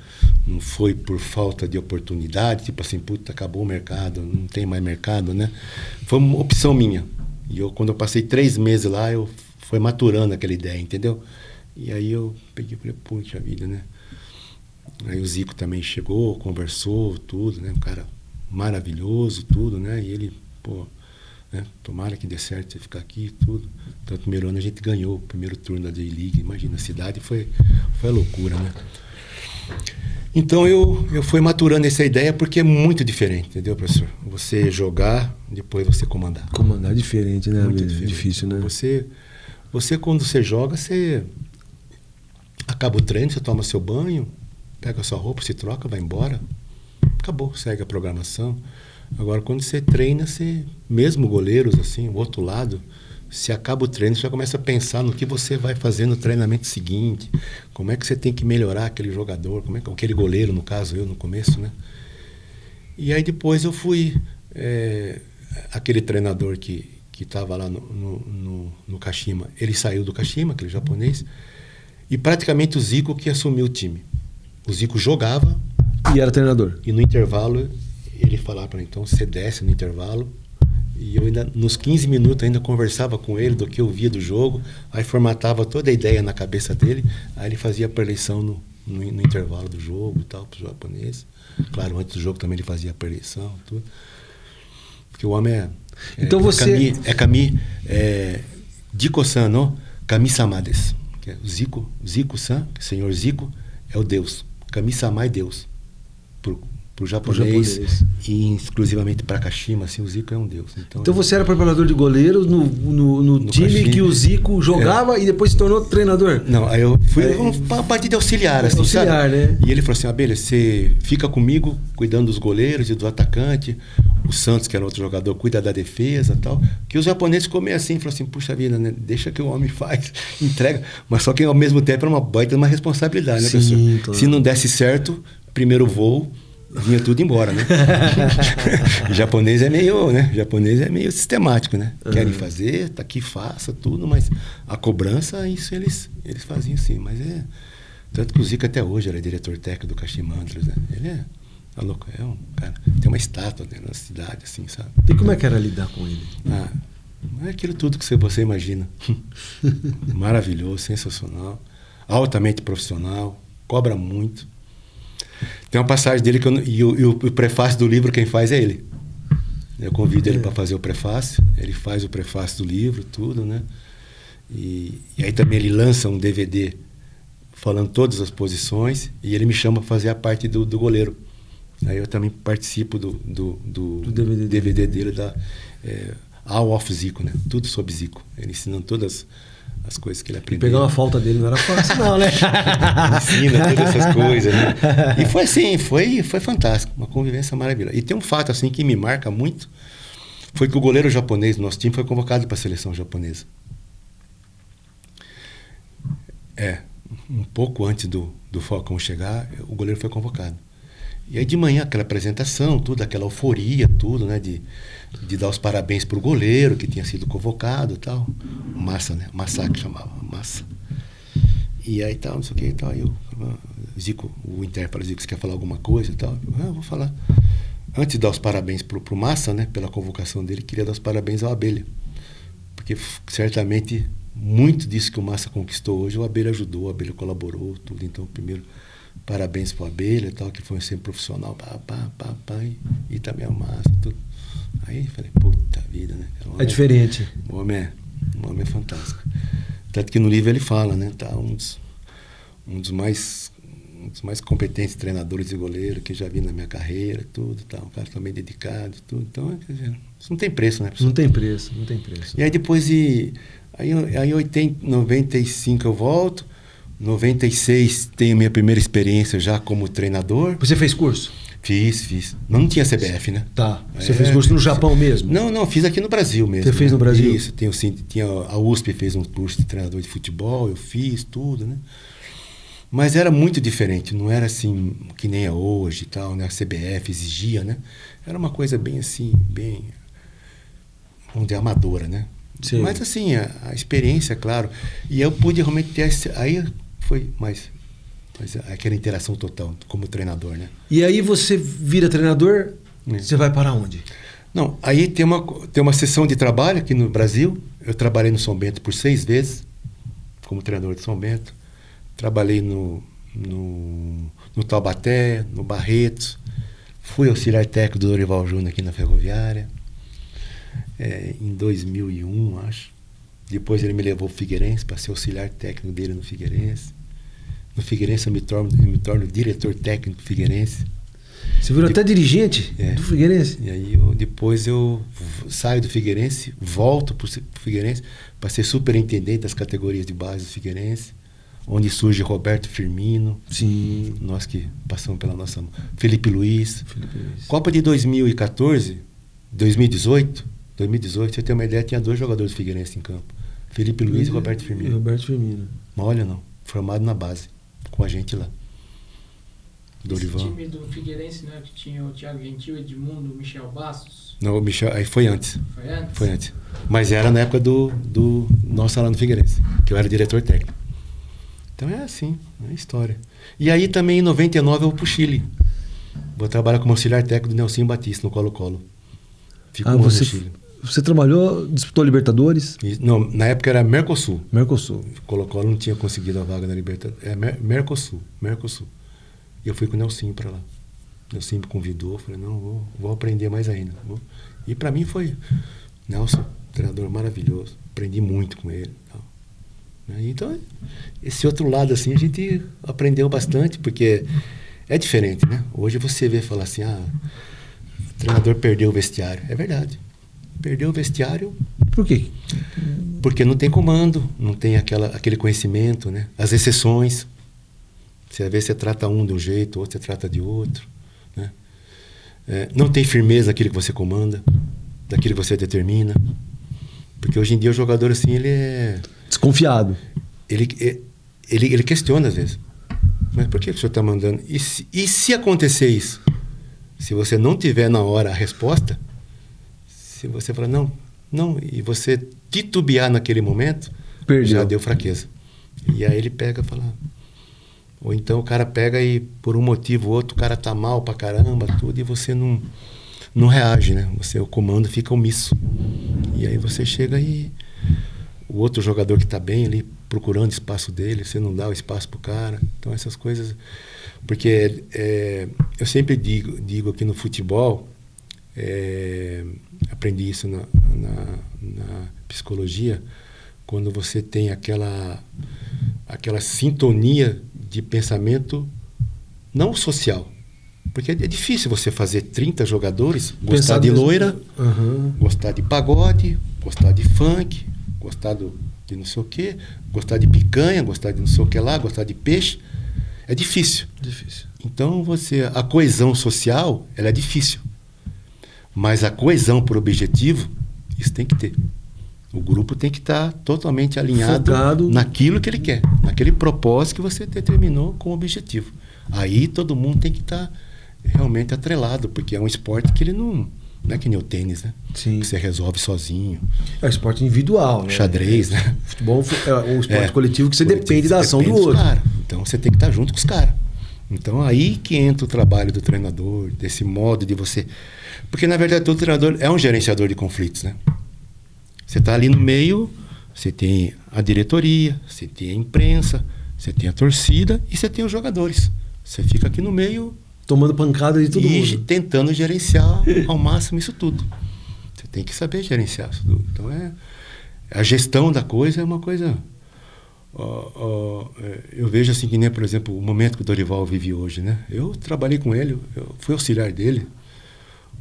não foi por falta de oportunidade, tipo assim, puta, acabou o mercado, não tem mais mercado, né? Foi uma opção minha. E quando eu passei 3 meses lá, eu fui maturando aquela ideia, entendeu? E aí eu peguei e falei, puxa vida, né? Aí o Zico também chegou, conversou, tudo, né? Um cara maravilhoso, tudo, né? E ele, né? Tomara que dê certo você ficar aqui, tudo. Então, no primeiro ano a gente ganhou o primeiro turno da J-League. Imagina, a cidade foi a loucura, né? Então eu fui maturando essa ideia porque é muito diferente, entendeu, professor? Você jogar, depois você comandar. Comandar é diferente, né? Muito diferente. Difícil, né? Você quando você joga, você acaba o treino, você toma seu banho, pega a sua roupa, se troca, vai embora. Acabou, segue a programação. Agora, quando você treina, mesmo goleiros, assim, o outro lado, se acaba o treino, você já começa a pensar no que você vai fazer no treinamento seguinte, como é que você tem que melhorar aquele jogador, como é que aquele goleiro, no caso eu no começo, né? E aí depois eu fui aquele treinador que estava lá no Kashima, ele saiu do Kashima, aquele japonês, e praticamente o Zico que assumiu o time. O Zico jogava e era treinador. E no intervalo ele falava para mim, então você desce no intervalo. E eu ainda, nos 15 minutos, ainda conversava com ele do que eu via do jogo, aí formatava toda a ideia na cabeça dele, aí ele fazia a preleição no intervalo do jogo e tal, para os japoneses. Claro, antes do jogo também ele fazia a preleição, tudo. Porque o homem então você... Kami, Diko-san no Kami-sama desu. Que é Zico-san, Senhor Zico, é o Deus. Kami-sama é Deus. Pro japonês e exclusivamente para Kashima, assim, o Zico é um deus. Então você era preparador de goleiros no time Kashima, que o Zico jogava e depois se tornou treinador? Não, aí eu fui uma partida auxiliar, assim, auxiliar, sabe? Né? E ele falou assim, Abelha, você fica comigo cuidando dos goleiros e do atacante, o Santos, que era outro jogador, cuida da defesa e tal. Que os japoneses ficou meio assim, falaram assim, puxa vida, né? Deixa que o homem faz, entrega. Mas só que ao mesmo tempo era uma baita uma responsabilidade, né, professor? Claro. Se não desse certo, primeiro voo, vinha tudo embora, né? O japonês é meio sistemático, né? Querem fazer, tá aqui, faça tudo, mas a cobrança, isso eles faziam assim. Mas tanto que o Zico até hoje era diretor técnico do Kashima Antlers, né? Ele tá louco, é um cara, tem uma estátua, né, na cidade, assim, sabe? E como é que era lidar com ele? É aquilo tudo que você imagina. Maravilhoso, sensacional, altamente profissional, cobra muito. Tem uma passagem dele e o prefácio do livro quem faz é ele. Eu convido ele para fazer o prefácio, ele faz o prefácio do livro, tudo, né? E aí também ele lança um DVD falando todas as posições e ele me chama para fazer a parte do goleiro. Aí eu também participo do DVD dele, da All of Zico, né? Tudo sobre Zico. Ele ensinando todas as coisas que ele aprendeu. Pegar uma falta dele não era fácil, não, né? Ensina todas essas coisas, né? E foi assim, foi fantástico, uma convivência maravilhosa. E tem um fato assim que me marca muito, foi que o goleiro japonês do nosso time foi convocado para a seleção japonesa. Um pouco antes do Falcão chegar, o goleiro foi convocado. E aí de manhã, aquela apresentação, tudo, aquela euforia, tudo, né? De dar os parabéns para o goleiro que tinha sido convocado e tal. Massa, né? Massa que chamava, Massa. E aí tal, não sei o que e tal. Aí Zico, o intérprete Zico, você quer falar alguma coisa e tal? Eu vou falar. Antes de dar os parabéns pro Massa, né? Pela convocação dele, queria dar os parabéns ao Abelha. Porque certamente muito disso que o Massa conquistou hoje, o Abelha ajudou, o Abelha colaborou, tudo. Então, primeiro, parabéns pro Abelha e tal, que foi sempre profissional, e também ao Massa, tudo. Aí falei, puta vida, né? É diferente. O homem é fantástico. Tanto que no livro ele fala, né? Tá um dos mais competentes treinadores de goleiro que já vi na minha carreira, tudo, tá? Um cara também dedicado, tudo. Então, quer dizer, isso não tem preço, né? Não tem preço. E aí depois aí 95 eu volto, 96 tenho minha primeira experiência já como treinador. Você fez curso? Fiz. Não tinha CBF, né? Tá. Você fez curso no Japão mesmo? Não, fiz aqui no Brasil mesmo. Você fez no Brasil? Isso, tinha a USP fez um curso de treinador de futebol, eu fiz tudo, né? Mas era muito diferente, não era assim que nem é hoje e tal, né? A CBF exigia, né? Era uma coisa bem assim, bem, vamos dizer, amadora, né? Sim. Mas assim, a experiência, claro. E eu pude realmente ter, aí foi mais aquela interação total como treinador, né? E aí você vira treinador, você vai para onde? Não, aí tem uma sessão de trabalho aqui no Brasil. Eu trabalhei no São Bento por 6 vezes como treinador de São Bento. Trabalhei no Taubaté, no Barretos. Fui auxiliar técnico do Dorival Júnior aqui na Ferroviária. Em 2001, acho. Depois ele me levou para o Figueirense para ser auxiliar técnico dele no Figueirense. No Figueirense eu me torno diretor técnico do Figueirense. Você virou até dirigente do Figueirense? E aí depois eu saio do Figueirense, volto para o Figueirense para ser superintendente das categorias de base do Figueirense, onde surge Roberto Firmino. Sim. Nós que passamos pela nossa mão. Felipe Luiz. Copa de 2014, 2018, 2018, você tem uma ideia, tinha 2 jogadores do Figueirense em campo. Felipe Luiz e Roberto Firmino. E Roberto Firmino. Mas olha não, formado na base, com a gente lá. Dorival. Esse time do Figueirense, né, que tinha o Thiago Gentil, Edmundo, Michel Bastos. Não, o Michel, aí foi antes. Foi antes? Foi antes. Mas era na época do nosso lá no Figueirense, que eu era diretor técnico. Então é assim, é a história. E aí também em 99 eu vou pro Chile. Vou trabalhar como auxiliar técnico do Nelson Batista no Colo-Colo. Fico um ano no Chile. Você trabalhou, disputou Libertadores? Não, na época era Mercosul. Mercosul. Colo-Colo não tinha conseguido a vaga na Libertadores. É Mercosul. E eu fui com o Nelson para lá. O Nelson me convidou, falei, não, vou aprender mais ainda. E para mim foi, Nelson, treinador maravilhoso, aprendi muito com ele. Então, esse outro lado assim, a gente aprendeu bastante, porque é diferente, né? Hoje você vê falar assim, o treinador perdeu o vestiário. É verdade. Perdeu o vestiário. Por quê? Porque não tem comando, não tem aquele conhecimento, né? As exceções. Você, às vezes você trata um de um jeito, outro você trata de outro. Né? Não tem firmeza naquilo que você comanda, daquilo que você determina. Porque hoje em dia o jogador assim, ele é... desconfiado. Ele questiona às vezes. Mas por que o senhor está mandando? E se acontecer isso? Se você não tiver na hora a resposta, se você falar não, e você titubear naquele momento, perdeu. Já deu fraqueza. E aí ele pega e fala... Ou então o cara pega e, por um motivo ou outro, o cara tá mal pra caramba, tudo, e você não reage, né? O comando fica omisso. E aí você chega e o outro jogador que tá bem ali, procurando espaço dele, você não dá o espaço pro cara. Então essas coisas... Porque eu sempre digo aqui no futebol, aprendi isso na psicologia, quando você tem aquela sintonia de pensamento não social. Porque é difícil você fazer 30 jogadores, gostar de loira, gostar de pagode, gostar de funk, gostar de não sei o quê, gostar de picanha, gostar de não sei o que lá, gostar de peixe. É difícil. Então a coesão social, ela é difícil. Mas a coesão por objetivo, isso tem que ter. O grupo tem que estar totalmente alinhado, focado naquilo que ele quer, naquele propósito que você determinou como objetivo. Aí todo mundo tem que estar realmente atrelado, porque é um esporte que ele não é que nem o tênis, né? Sim. Que você resolve sozinho. É um esporte individual, né? Xadrez, né? Futebol é um esporte coletivo que você depende da ação do outro. Então você tem que estar junto com os caras. Então aí que entra o trabalho do treinador, desse modo de você... Porque na verdade todo treinador é um gerenciador de conflitos, né? Você está ali no meio, você tem a diretoria, você tem a imprensa, você tem a torcida e você tem os jogadores. Você fica aqui no meio... Tomando pancada de todo mundo. E tentando gerenciar ao máximo isso tudo. Você tem que saber gerenciar isso tudo. Então, a gestão da coisa é uma coisa... eu vejo assim que nem, por exemplo, o momento que o Dorival vive hoje, né? Eu trabalhei com ele, eu fui auxiliar dele.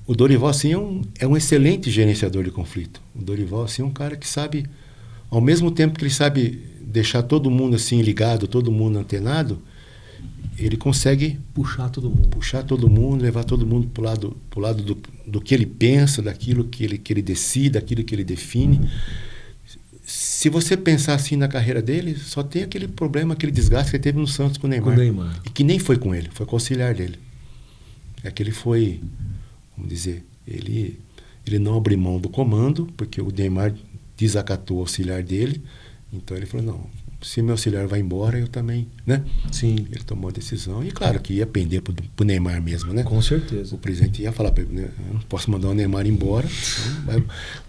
O Dorival, assim, é um excelente gerenciador de conflito. O Dorival, assim, é um cara que sabe, ao mesmo tempo que ele sabe deixar todo mundo, assim, ligado, todo mundo antenado, ele consegue puxar todo mundo, levar todo mundo pro lado do que ele pensa, daquilo que ele decide, daquilo que ele define. Se você pensar assim na carreira dele, só tem aquele problema, aquele desgaste que ele teve no Santos com o Neymar. E que nem foi com ele, foi com o auxiliar dele. É que ele foi... Vamos dizer, ele não abriu mão do comando, porque o Neymar desacatou o auxiliar dele. Então ele falou, não, se meu auxiliar vai embora, eu também, né? Sim. Ele tomou a decisão. E claro que ia pender pro Neymar mesmo, né? Com certeza. O presidente ia falar para ele, né? Eu não posso mandar o Neymar embora.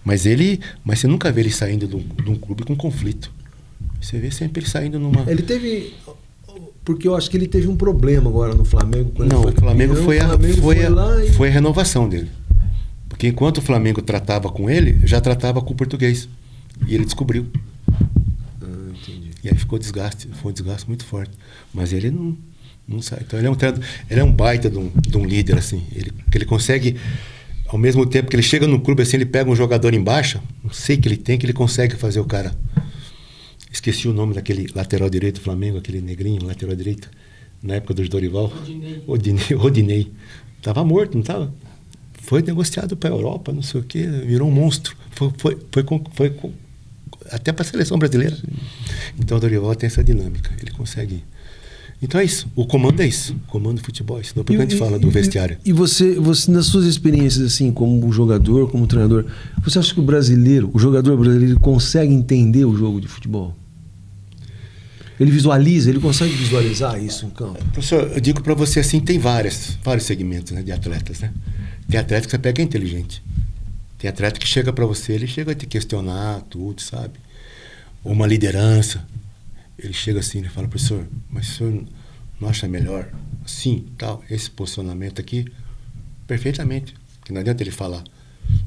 Mas você nunca vê ele saindo de um clube com conflito. Você vê sempre ele saindo numa... Ele teve... Porque eu acho que ele teve um problema agora no Flamengo. Não, o Flamengo foi a renovação dele. Porque enquanto o Flamengo tratava com ele, já tratava com o português. E ele descobriu. Entendi. E aí foi um desgaste muito forte. Mas ele não sai. Então ele é um baita de um líder, assim. Ele consegue, ao mesmo tempo que ele chega no clube, assim, ele pega um jogador embaixo, não sei que ele consegue fazer o cara... Esqueci o nome daquele lateral direito do Flamengo, aquele negrinho, lateral direito, na época do Dorival. Rodinei. Tava morto, não tava? Foi negociado para a Europa, não sei o quê, virou um monstro. Foi até para a seleção brasileira. Então o Dorival tem essa dinâmica, ele consegue. Então é isso, o comando é isso, o comando do futebol é isso. Depois a gente fala do vestiário. E você, nas suas experiências assim, como jogador, como treinador, você acha que o jogador brasileiro consegue entender o jogo de futebol? Ele visualiza, ele consegue visualizar isso em campo? Professor, eu digo para você assim, tem vários segmentos, né, de atletas, né? Tem atleta que você pega inteligente. Tem atleta que chega para você, ele chega a te questionar tudo, sabe? Ou uma liderança. Ele chega assim, ele fala, professor, mas o senhor não acha melhor assim, tal, esse posicionamento aqui? Perfeitamente. Que não adianta ele falar.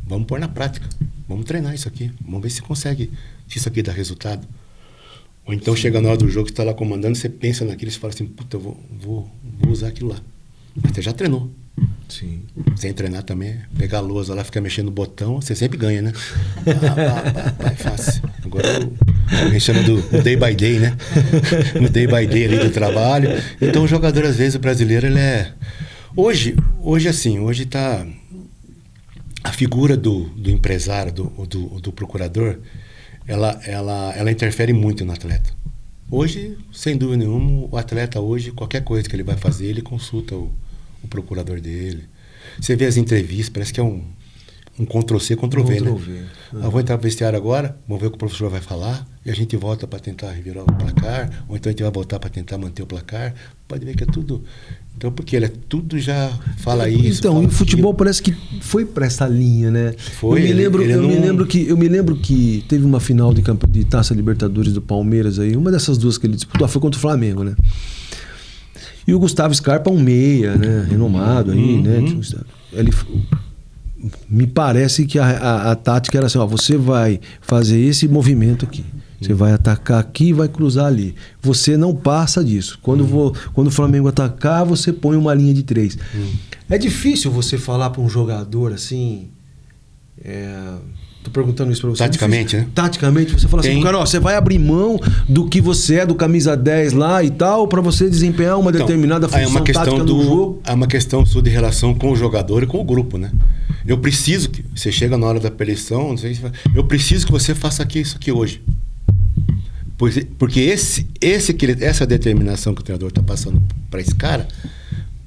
Vamos pôr na prática. Vamos treinar isso aqui. Vamos ver se consegue, se isso aqui dá resultado. Ou então chega na hora do jogo, você está lá comandando, você pensa naquilo e você fala assim, puta, eu vou usar aquilo lá. Mas você já treinou. Sim. Sem treinar também, pegar a lousa lá, ficar mexendo no botão, você sempre ganha, né? É fácil. Agora a gente chama do day by day, né? O day by day ali do trabalho. Então o jogador, às vezes, o brasileiro, ele é... Hoje assim, hoje tá... A figura do empresário, do procurador, ela interfere muito no atleta. Hoje, sem dúvida nenhuma, o atleta hoje, qualquer coisa que ele vai fazer, ele consulta o procurador dele. Você vê as entrevistas, parece que é um Ctrl-C, Ctrl-V, né? Vou entrar no vestiário agora, vamos ver o que o professor vai falar, e a gente volta para tentar revirar o placar, ou então a gente vai voltar para tentar manter o placar. Pode ver que é tudo... Então, porque ele tudo já fala isso. Então, e o futebol parece que foi para essa linha, né? Foi. Eu me lembro que teve uma final de Taça Libertadores do Palmeiras aí, uma dessas duas que ele disputou, foi contra o Flamengo, né? E o Gustavo Scarpa, um meia, né? Renomado aí, né? Ele, me parece que a tática era assim, ó, você vai fazer esse movimento aqui. Você vai atacar aqui e vai cruzar ali. Você não passa disso. Quando o Flamengo atacar, você põe uma linha de 3. É difícil você falar para um jogador assim... Tô perguntando isso para você. Taticamente, né? Taticamente, você fala assim, cara, ó, você vai abrir mão do que você é, do camisa 10 lá e tal, para você desempenhar uma determinada função tática no jogo. É uma questão sua de relação com o jogador e com o grupo, né? Eu preciso que... Você chega na hora da preleção, não sei se... Eu preciso que você faça isso aqui hoje. Porque essa determinação que o treinador está passando para esse cara,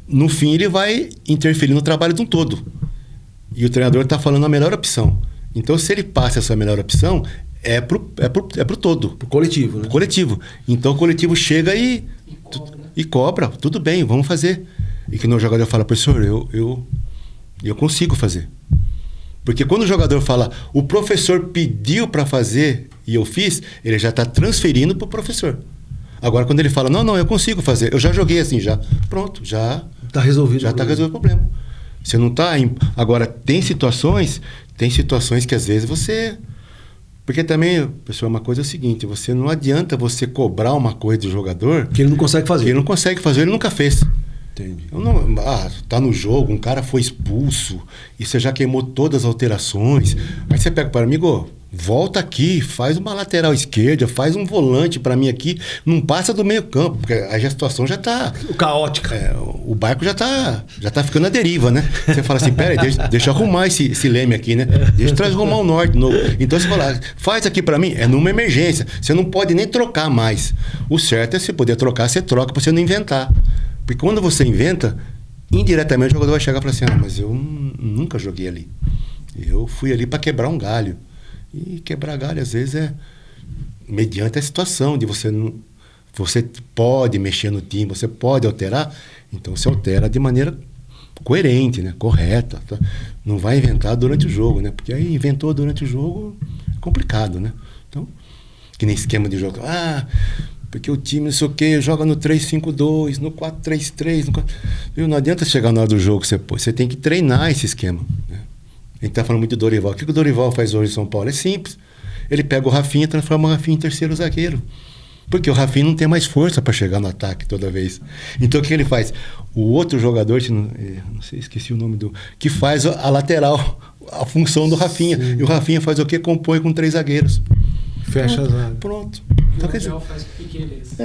no fim ele vai interferir no trabalho de um todo. E o treinador está falando a melhor opção. Então, se ele passa essa melhor opção, é pro todo. Pro coletivo, né? Pro coletivo. Então, o coletivo chega e cobra. Tudo bem, vamos fazer. E que o jogador fala, professor, eu consigo fazer. Porque quando o jogador fala, o professor pediu para fazer e eu fiz, ele já está transferindo para o professor. Agora, quando ele fala, não, eu consigo fazer, eu já joguei assim, já. Pronto, já está resolvido. Já está resolvido o problema. Você não está... Agora, tem situações que às vezes você... Porque também, pessoal, uma coisa é o seguinte, você não adianta você cobrar uma coisa do jogador... Que ele não consegue fazer. Que ele não consegue fazer, ele nunca fez. Entendi. Tá no jogo, um cara foi expulso e você já queimou todas as alterações. Aí você pega para amigo, volta aqui, faz uma lateral esquerda, faz um volante para mim aqui, não passa do meio campo, porque aí a situação já tá caótica. O barco já tá ficando à deriva, né? Você fala assim, pera aí, deixa eu arrumar esse leme aqui, né? Deixa eu transformar o norte de novo. Então você fala, faz aqui para mim, é numa emergência, você não pode nem trocar mais. O certo é você poder trocar, você troca para você não inventar. Porque quando você inventa, indiretamente o jogador vai chegar e falar assim, mas eu nunca joguei ali. Eu fui ali para quebrar um galho. E quebrar galho, às vezes, é mediante a situação de você não... Você pode mexer no time, você pode alterar, então você altera de maneira coerente, né? Correta. Tá? Não vai inventar durante o jogo, né? Porque aí inventou durante o jogo é complicado, né? Então, que nem esquema de jogo. Porque o time, não sei o quê, joga no 3-5-2, no 4-3-3. Não adianta chegar na hora do jogo, você tem que treinar esse esquema. Né? A gente está falando muito do Dorival. O que o Dorival faz hoje em São Paulo? É simples. Ele pega o Rafinha e transforma o Rafinha em terceiro zagueiro. Porque o Rafinha não tem mais força para chegar no ataque toda vez. Então o que ele faz? O outro jogador, não sei, esqueci o nome que faz a lateral, a função do Rafinha. Sim. E o Rafinha faz o quê? Compõe com 3 zagueiros. Fecha as áreas. Pronto. Então, quer dizer, faz Piqueires.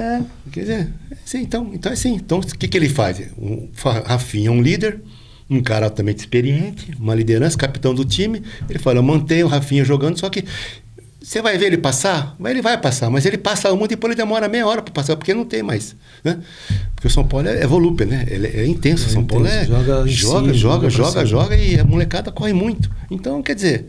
Quer dizer, sim, então é assim. Então, o que ele faz? O Rafinha é um líder, um cara altamente experiente, uma liderança, capitão do time. Ele falou, eu mantenho o Rafinha jogando, só que você vai ver ele passar? Ele vai passar, mas ele passa muito e depois ele demora meia hora para passar, porque não tem mais, né? Porque o São Paulo é volúpia, né? Ele é intenso, o São Paulo joga e a molecada corre muito. Então, quer dizer...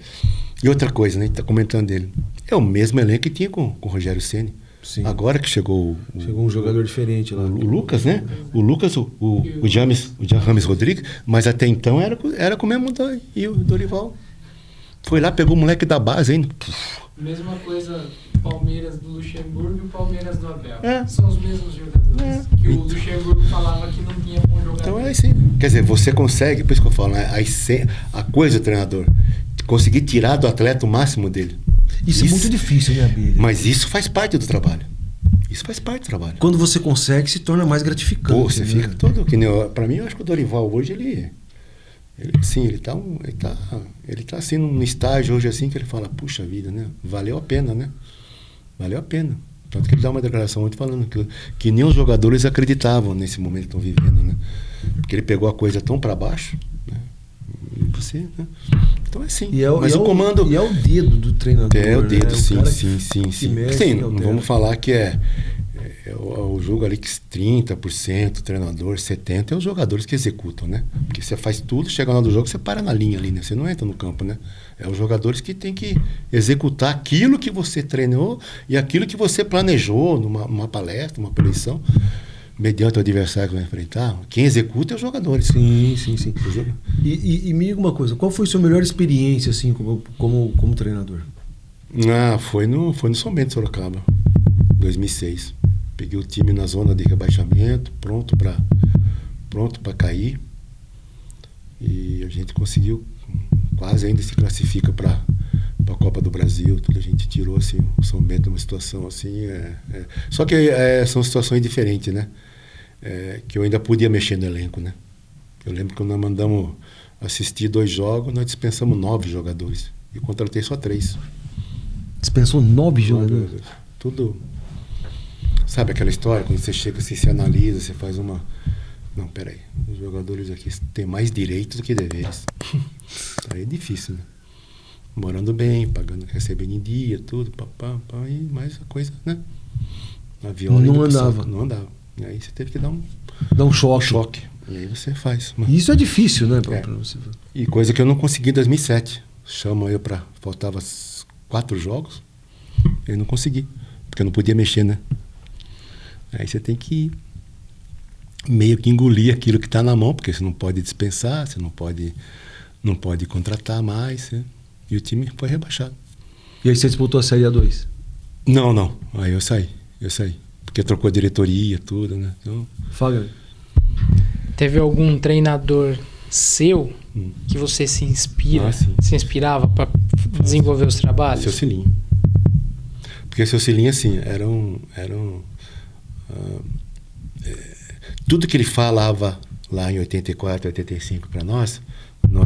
E outra coisa, né? A gente tá comentando dele. É o mesmo elenco que tinha com o Rogério Ceni. Sim. Agora que chegou um jogador diferente lá. O Lucas, né? O Lucas, o James Rodrigues, mas até então era com o mesmo e o Dorival. Foi lá, pegou o moleque da base ainda. Mesma coisa, Palmeiras do Luxemburgo e o Palmeiras do Abel. É. São os mesmos jogadores. Que o Luxemburgo falava que não tinha bom jogador. Então é assim. Quer dizer, você consegue, por isso que eu falo, né? A coisa do treinador, conseguir tirar do atleta o máximo dele. Isso é muito difícil, né, Abílio? Mas isso faz parte do trabalho. Isso faz parte do trabalho. Quando você consegue, se torna mais gratificante. Pô, você fica todo... Pra mim, eu acho que o Dorival hoje, ele tá assim num estágio hoje assim que ele fala, puxa vida, né? Valeu a pena, né? Valeu a pena. Tanto que ele dá uma declaração ontem falando que nem os jogadores acreditavam nesse momento que estão vivendo, né? Porque ele pegou a coisa tão para baixo, né? E você, né? Então é assim. Mas o comando... E é o dedo do treinador. É o dedo, né? sim. Sim, não vamos falar que o jogo ali que 30%, o treinador, 70% é os jogadores que executam, né? Porque você faz tudo, chega na hora do jogo, você para na linha ali, né? Você não entra no campo, né? É os jogadores que tem que executar aquilo que você treinou e aquilo que você planejou numa palestra, uma preleção, mediante o adversário que vai enfrentar. Quem executa é os jogadores. Sim. E me diga uma coisa, qual foi a sua melhor experiência assim como treinador? Foi no São Bento, Sorocaba, 2006. Peguei o time na zona de rebaixamento, pronto para cair. E a gente conseguiu, quase ainda se classifica para a Copa do Brasil. Tudo a gente tirou assim, o São Bento numa situação assim. Só que são situações diferentes, né? Que eu ainda podia mexer no elenco, né? Eu lembro que nós mandamos assistir 2 jogos, nós dispensamos 9 jogadores. E contratei só 3. Dispensou 9 jogadores? Tudo. Sabe aquela história, quando você chega assim, você analisa, você faz uma... Não, peraí, os jogadores aqui têm mais direitos do que deveres. Aí é difícil, né? Morando bem, recebendo em dia, tudo, e mais a coisa, né? A viola não andava. Não andava. E aí você teve que dar um choque. E aí você faz. Isso é difícil, né? Pra você... E coisa que eu não consegui em 2007. Chama eu para... Faltava 4 jogos, eu não consegui, porque eu não podia mexer, né? Aí você tem que meio que engolir aquilo que está na mão, porque você não pode dispensar, você não pode contratar mais, né? E o time foi rebaixado. E aí você disputou a Série A2? Não. Aí eu saí. Porque trocou a diretoria, tudo, né? Então... Fala. Teve algum treinador seu que você se inspirava para desenvolver os trabalhos? Seu Cilinho. Porque seu Cilinho, assim, tudo que ele falava lá em 84, 85 para nós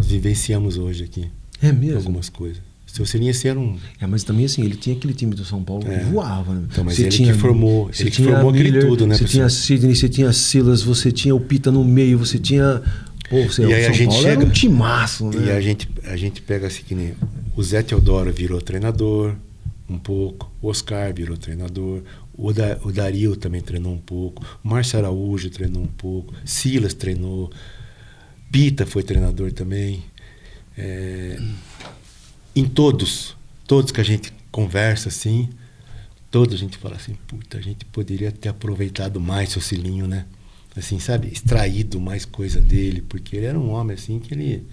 vivenciamos hoje aqui. É mesmo? Algumas coisas. Seu Cilinho assim, era um... mas também assim, ele tinha aquele time do São Paulo que voava, né? Então, mas ele que formou aquele Miller, tudo, né? Você tinha Sidney, você tinha Silas, você tinha o Pita no meio, você tinha... E aí o São Paulo era um timaço, né? E a gente pega assim, que nem o Zé Teodoro virou treinador um pouco, o Oscar virou treinador, o Dario também treinou um pouco, o Márcio Araújo treinou um pouco, Silas treinou, Pita foi treinador também. Em todos que a gente conversa assim, todos a gente fala assim, puta, a gente poderia ter aproveitado mais seu Cilinho, né? Assim, sabe, extraído mais coisa dele, porque ele era um homem assim que ele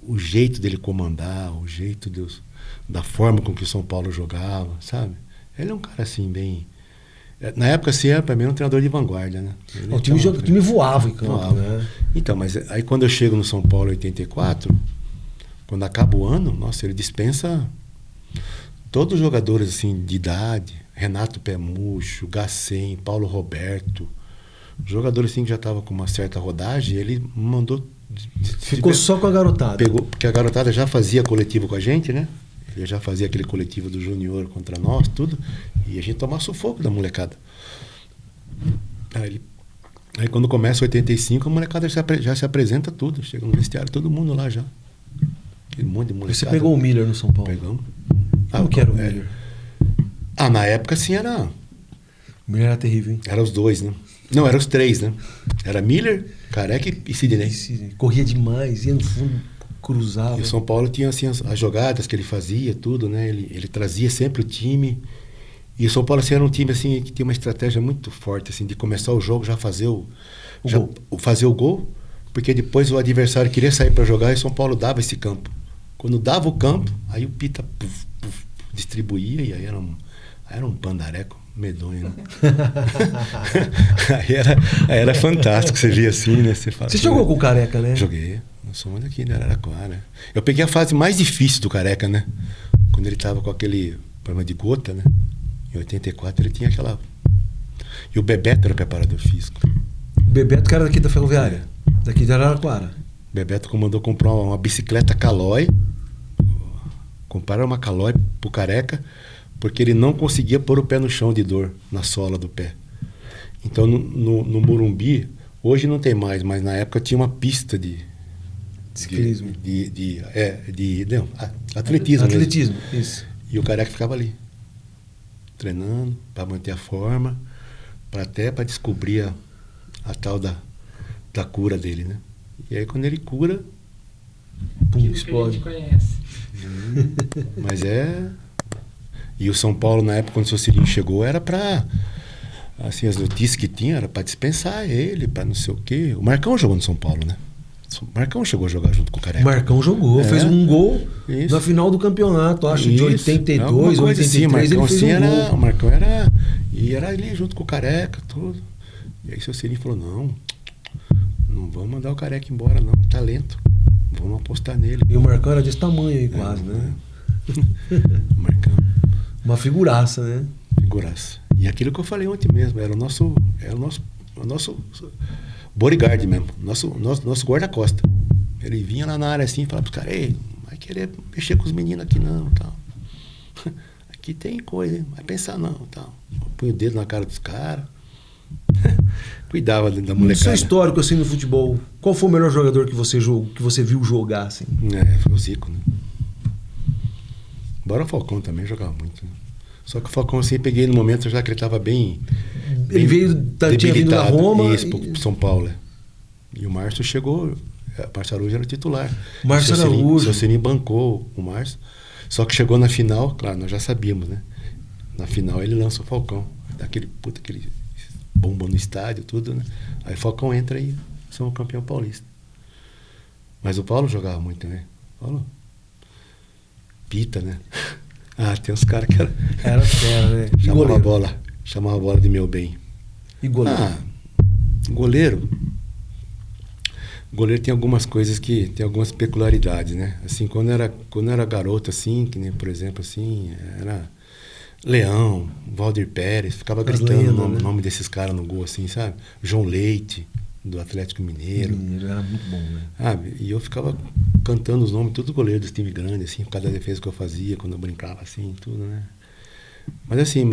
o jeito dele comandar, o jeito da forma com que o São Paulo jogava, sabe? Ele é um cara assim bem... Na época assim, para mim era um treinador de vanguarda, né? O time voava em campo, né? Então, mas aí quando eu chego no São Paulo em 84, quando acaba o ano, nossa, ele dispensa todos os jogadores assim de idade, Renato Pé Murcho, Gacém, Paulo Roberto, jogadores assim que já estavam com uma certa rodagem, ele mandou... Ficou só com a garotada. Porque a garotada já fazia coletivo com a gente, né? Ele já fazia aquele coletivo do Júnior contra nós, tudo, e a gente tomava sufoco da molecada. Aí Aí quando começa 85, a molecada já se apresenta tudo. Chega no vestiário, todo mundo lá já. Aquele monte de molecada. Você pegou o Miller no São Paulo? Pegamos. Como que era o Miller? Na época sim era... O Miller era terrível, hein? Era os dois, né? Não, eram os três, né? Era Miller, Careca e Sidney. Corria demais, ia no fundo, cruzava. E o São Paulo tinha assim as jogadas que ele fazia, tudo, né? Ele trazia sempre o time. E o São Paulo assim, era um time assim que tinha uma estratégia muito forte, assim, de começar o jogo, já fazer fazer o gol, porque depois o adversário queria sair para jogar e o São Paulo dava esse campo. Quando dava o campo, aí o Pita distribuía e aí era um pandareco medonho, né? aí era fantástico, você via assim, né? Você jogou com o Careca, né? Joguei. Nós somos daqui, né? Araraquara. Eu peguei a fase mais difícil do Careca, né? Quando ele tava com aquele problema de gota, né? Em 84 ele tinha aquela... E o Bebeto era preparador físico. O Bebeto que era daqui da Ferroviária, daqui de Araraquara. O Bebeto mandou comprar uma bicicleta Caloi. Compraram uma Caloi pro Careca, porque ele não conseguia pôr o pé no chão de dor, na sola do pé. Então no Morumbi, hoje não tem mais, mas na época tinha uma pista de ciclismo. Não, atletismo. Atletismo, isso. E o Careca ficava ali, treinando para manter a forma, até para descobrir a tal da cura dele, né? E aí quando ele cura, pum, explode. Que a gente conhece. Mas E o São Paulo, na época, quando o Socilinho chegou, era para... Assim, as notícias que tinha era para dispensar ele, para não sei o quê. O Marcão jogou no São Paulo, né? O Marcão chegou a jogar junto com o Careca. O Marcão jogou, fez um gol na final do campeonato, acho, de 82, 83, assim, ele fez um gol. O Marcão era... E era ali junto com o Careca, tudo. E aí o Socilinho falou, não vamos mandar o Careca embora, não. É talento. Vamos apostar nele. E o Marcão era desse tamanho aí, quase, né? Marcão. Uma figuraça, né? Figuraça. E aquilo que eu falei ontem mesmo, era o nosso bodyguard mesmo, nosso guarda-costa. Ele vinha lá na área assim e falava pros caras, ei, não vai querer mexer com os meninos aqui não, tal. Aqui tem coisa, hein? Não vai pensar não, tal. Põe o dedo na cara dos caras. Cuidava da molecada. No seu histórico assim no futebol, qual foi o melhor jogador que você viu jogar assim? Foi o Zico, né? Embora o Falcão também jogava muito, né? Só que o Falcão assim, peguei no momento já que ele estava bem... Tinha vindo da Roma. Isso, pro São Paulo. E o Márcio chegou, o Márcio Araújo era o titular. O Márcio Araújo. O Socini bancou o Márcio. Só que chegou na final, claro, nós já sabíamos, né? Na final ele lança o Falcão. Aquele bomba no estádio, tudo, né? Aí o Falcão entra e são o campeão paulista. Mas o Paulo jogava muito também. Paulo... Pita, né? Tem uns caras que era fera, né? Chamava a bola de meu bem. E goleiro? Goleiro. Goleiro tem algumas coisas que tem algumas peculiaridades, né? Assim, quando era garoto, assim, que nem, por exemplo, assim, era Leão, Valdir Pérez, ficava gritando o nome desses caras no gol, assim, sabe? João Leite, do Atlético Mineiro. Era muito bom, né? E eu ficava cantando os nomes de todos os goleiros do time grande, assim, por causa da defesa que eu fazia, quando eu brincava, assim, tudo, né? Mas assim, um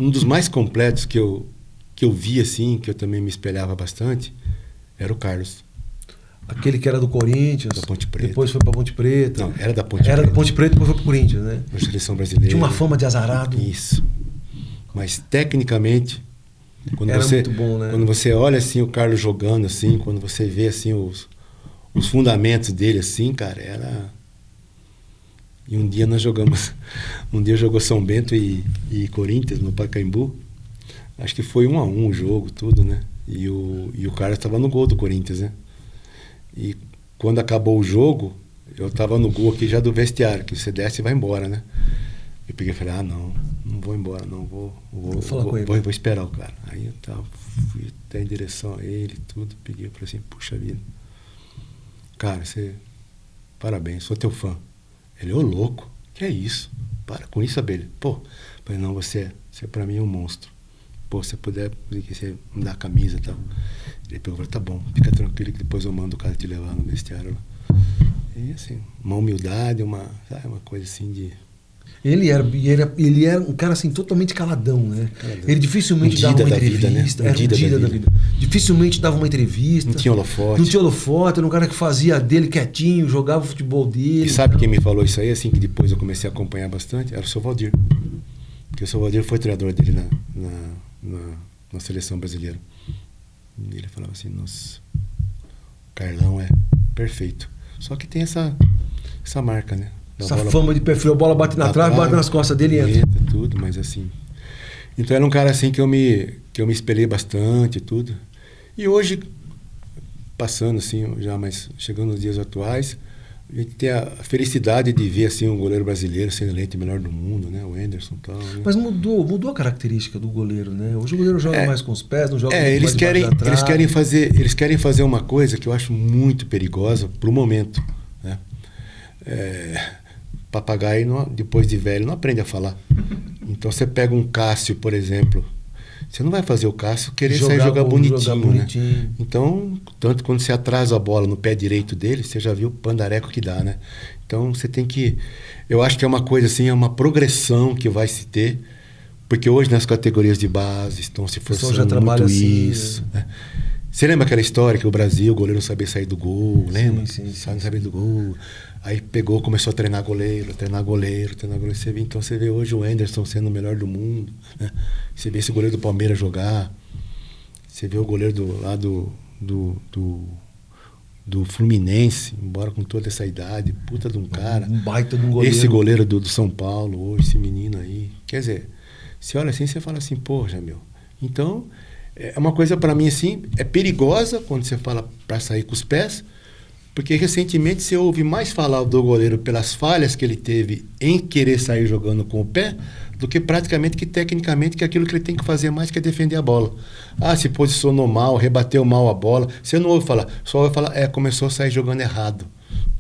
dos mais completos que eu vi, assim, que eu também me espelhava bastante, era o Carlos. Aquele que era do Corinthians. Da Ponte Preta. Depois foi pra Ponte Preta. Não, era da Ponte Preta. Era da Ponte Preta e depois foi pro Corinthians, né? Na seleção brasileira. Tinha uma fama de azarado. Isso. Mas tecnicamente, muito bom, né? Quando você olha assim o Carlos jogando, assim, quando você vê assim os fundamentos dele, assim, cara, era... E um dia jogou São Bento e Corinthians no Pacaembu. Acho que foi 1-1 o jogo, tudo, né? E o Carlos estava no gol do Corinthians, né? E quando acabou o jogo, eu estava no gol aqui já do vestiário, que você desce e vai embora, né? Eu peguei e falei, não vou embora, não, vou esperar o cara. Aí eu fui até em direção a ele, tudo, peguei e falei assim, puxa vida, cara, parabéns, sou teu fã. Ele, louco, que é isso? Para com isso, Abelha. Pô, falei, não, você pra mim é um monstro. Pô, se puder, você me dá a camisa e tal. Ele pegou e falou, tá bom, fica tranquilo que depois eu mando o cara te levar no vestiário lá. E assim, uma humildade, uma coisa assim de... Ele era um cara assim totalmente caladão, né? Ele dificilmente dava uma entrevista. Era um Dida da vida. Dificilmente dava uma entrevista. Não tinha holofote. Não tinha holofote, era um cara que fazia dele quietinho, jogava o futebol dele. E sabe quem me falou isso aí, assim, que depois eu comecei a acompanhar bastante? Era o seu Valdir. Porque o seu Valdir foi treinador dele na seleção brasileira. E ele falava assim, nossa, o Carlão é perfeito. Só que tem essa marca, né? Essa fama de perfil, a bola bate na trave, bate nas costas dele e entra. Tudo, mas assim... Então era um cara assim que eu me espelhei bastante e tudo. E hoje, passando assim, já mais chegando nos dias atuais, a gente tem a felicidade de ver assim um goleiro brasileiro sendo eleito o melhor do mundo, né? O Anderson e tal. Né? Mas mudou a característica do goleiro, né? Hoje o goleiro joga mais com os pés, não joga eles mais querem, debaixo da trave. eles querem fazer uma coisa que eu acho muito perigosa pro momento, né? Papagaio, depois de velho, não aprende a falar. Então você pega um Cássio, por exemplo, você não vai fazer o Cássio querer sair jogar bonitinho, né? Então, tanto quando você atrasa a bola no pé direito dele, você já viu o pandareco que dá, né? Então você tem que... Eu acho que é uma coisa assim, é uma progressão que vai se ter, porque hoje nas categorias de base estão se forçando muito assim, isso. Né? Você lembra aquela história que o Brasil, o goleiro não sabia sair do gol, lembra? Sim. Não sabia do gol. Aí começou a treinar goleiro. Então você vê hoje o Anderson sendo o melhor do mundo, né? Você vê esse goleiro do Palmeiras jogar. Você vê o goleiro do Fluminense, embora com toda essa idade, puta de um cara. Um baita de um goleiro. Esse goleiro do São Paulo hoje, esse menino aí. Quer dizer, você olha assim, você fala assim, poxa, meu. Então, é uma coisa para mim assim, é perigosa quando você fala para sair com os pés, porque recentemente você ouve mais falar do goleiro pelas falhas que ele teve em querer sair jogando com o pé, do que praticamente que tecnicamente que aquilo que ele tem que fazer mais que é defender a bola. Se posicionou mal, rebateu mal a bola. Você não ouve falar, só ouve falar, começou a sair jogando errado.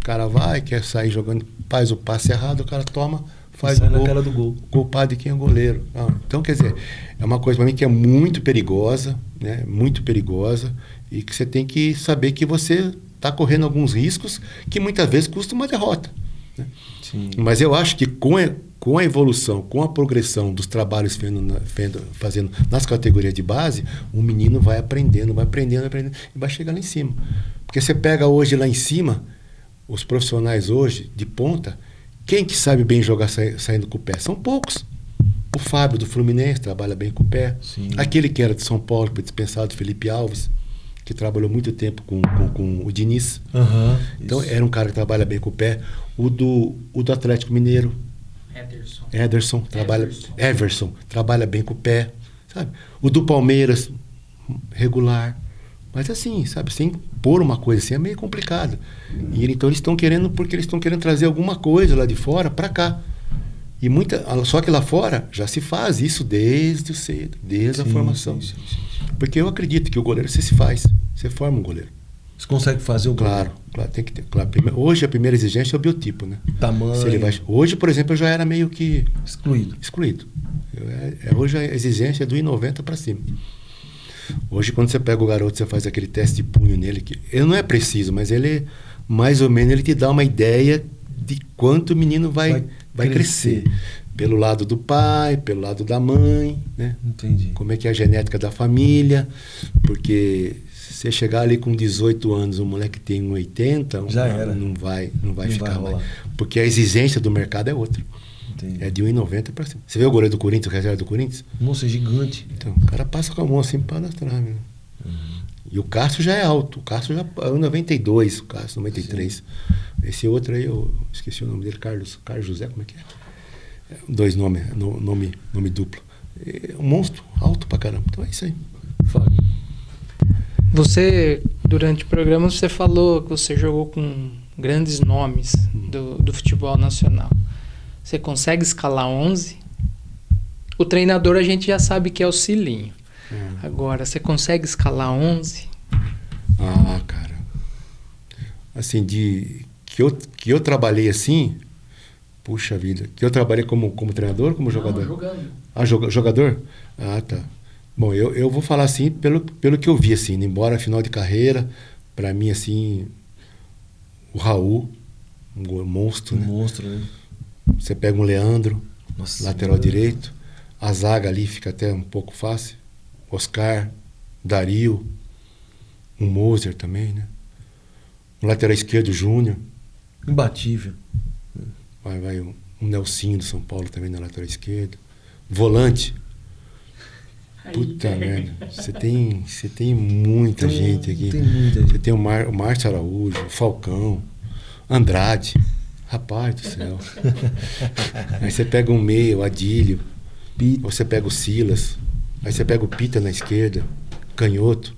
O cara quer sair jogando, faz o passe errado, o cara toma, faz o gol. Do gol. Culpado de quem é o goleiro. Então, quer dizer, é uma coisa para mim que é muito perigosa, né? Muito perigosa, e que você tem que saber que você está correndo alguns riscos que muitas vezes custam uma derrota, né? Sim. Mas eu acho que com a evolução, com a progressão dos trabalhos fazendo nas categorias de base, o menino vai aprendendo, e vai chegar lá em cima. Porque você pega hoje lá em cima, os profissionais hoje, de ponta, quem que sabe bem jogar saindo com o pé? São poucos. O Fábio do Fluminense trabalha bem com o pé. Sim. Aquele que era de São Paulo, que foi dispensado, Felipe Alves, que trabalhou muito tempo com o Diniz. Então era um cara que trabalha bem com o pé. O do Atlético Mineiro, Everson trabalha bem com o pé, sabe? O do Palmeiras, regular. Mas assim, sabe, sem pôr uma coisa assim é meio complicado. E então eles estão querendo trazer alguma coisa lá de fora para cá. E só que lá fora já se faz isso desde cedo, desde a formação. Sim. Porque eu acredito que o goleiro você forma um goleiro. Você consegue fazer o goleiro? Claro, tem que ter. Claro, hoje a primeira exigência é o biotipo, né? Tamanho. Hoje, por exemplo, eu já era meio que excluído. Hoje a exigência é do 1,90 para cima. Hoje, quando você pega o garoto, você faz aquele teste de punho nele, que ele não é preciso, mas ele, mais ou menos, ele te dá uma ideia de quanto o menino vai crescer. Pelo lado do pai, pelo lado da mãe, né? Entendi. Como é que é a genética da família, porque se você chegar ali com 18 anos, um moleque tem 1,80, já era. Não vai ficar mais. Porque a exigência do mercado é outra. Entendi. É de 1,90 para cima. Você vê o goleiro do Corinthians, o reserva do Corinthians? Nossa, é gigante. Então, o cara passa com a mão assim para trás, né? E o Cássio já é alto. O Cássio já é 1,92, o Cássio 93. Sim. Esse outro aí, eu esqueci o nome dele, Carlos José, como é que é? Dois nomes, nome duplo. É um monstro, alto pra caramba. Então é isso aí. Fábio. Você, durante o programa, você falou que você jogou com grandes nomes do futebol nacional. Você consegue escalar 11? O treinador a gente já sabe que é o Cilinho. Agora, você consegue escalar 11? Cara. Assim, que eu trabalhei assim, puxa vida. Que eu trabalhei como treinador ou como jogador? Não, jogando. Jogador? Tá. Bom, eu vou falar assim pelo que eu vi, assim, embora final de carreira, para mim, assim, o Raul, um monstro, né? Monstro, né? Você pega um Leandro, Nossa, lateral direito. A zaga ali fica até um pouco fácil. Oscar, Dario, um Moser também, né? Um lateral esquerdo, Júnior. Imbatível. Vai um Nelsinho do São Paulo também na lateral esquerda. Volante. Puta merda. Você tem muita gente aqui. Tem muita gente. Você tem o Márcio Araújo, o Falcão, Andrade. Rapaz do céu. Aí você pega um meio, o Adílio. Pita. Você pega o Silas. Aí você pega o Pita na esquerda. Canhoto.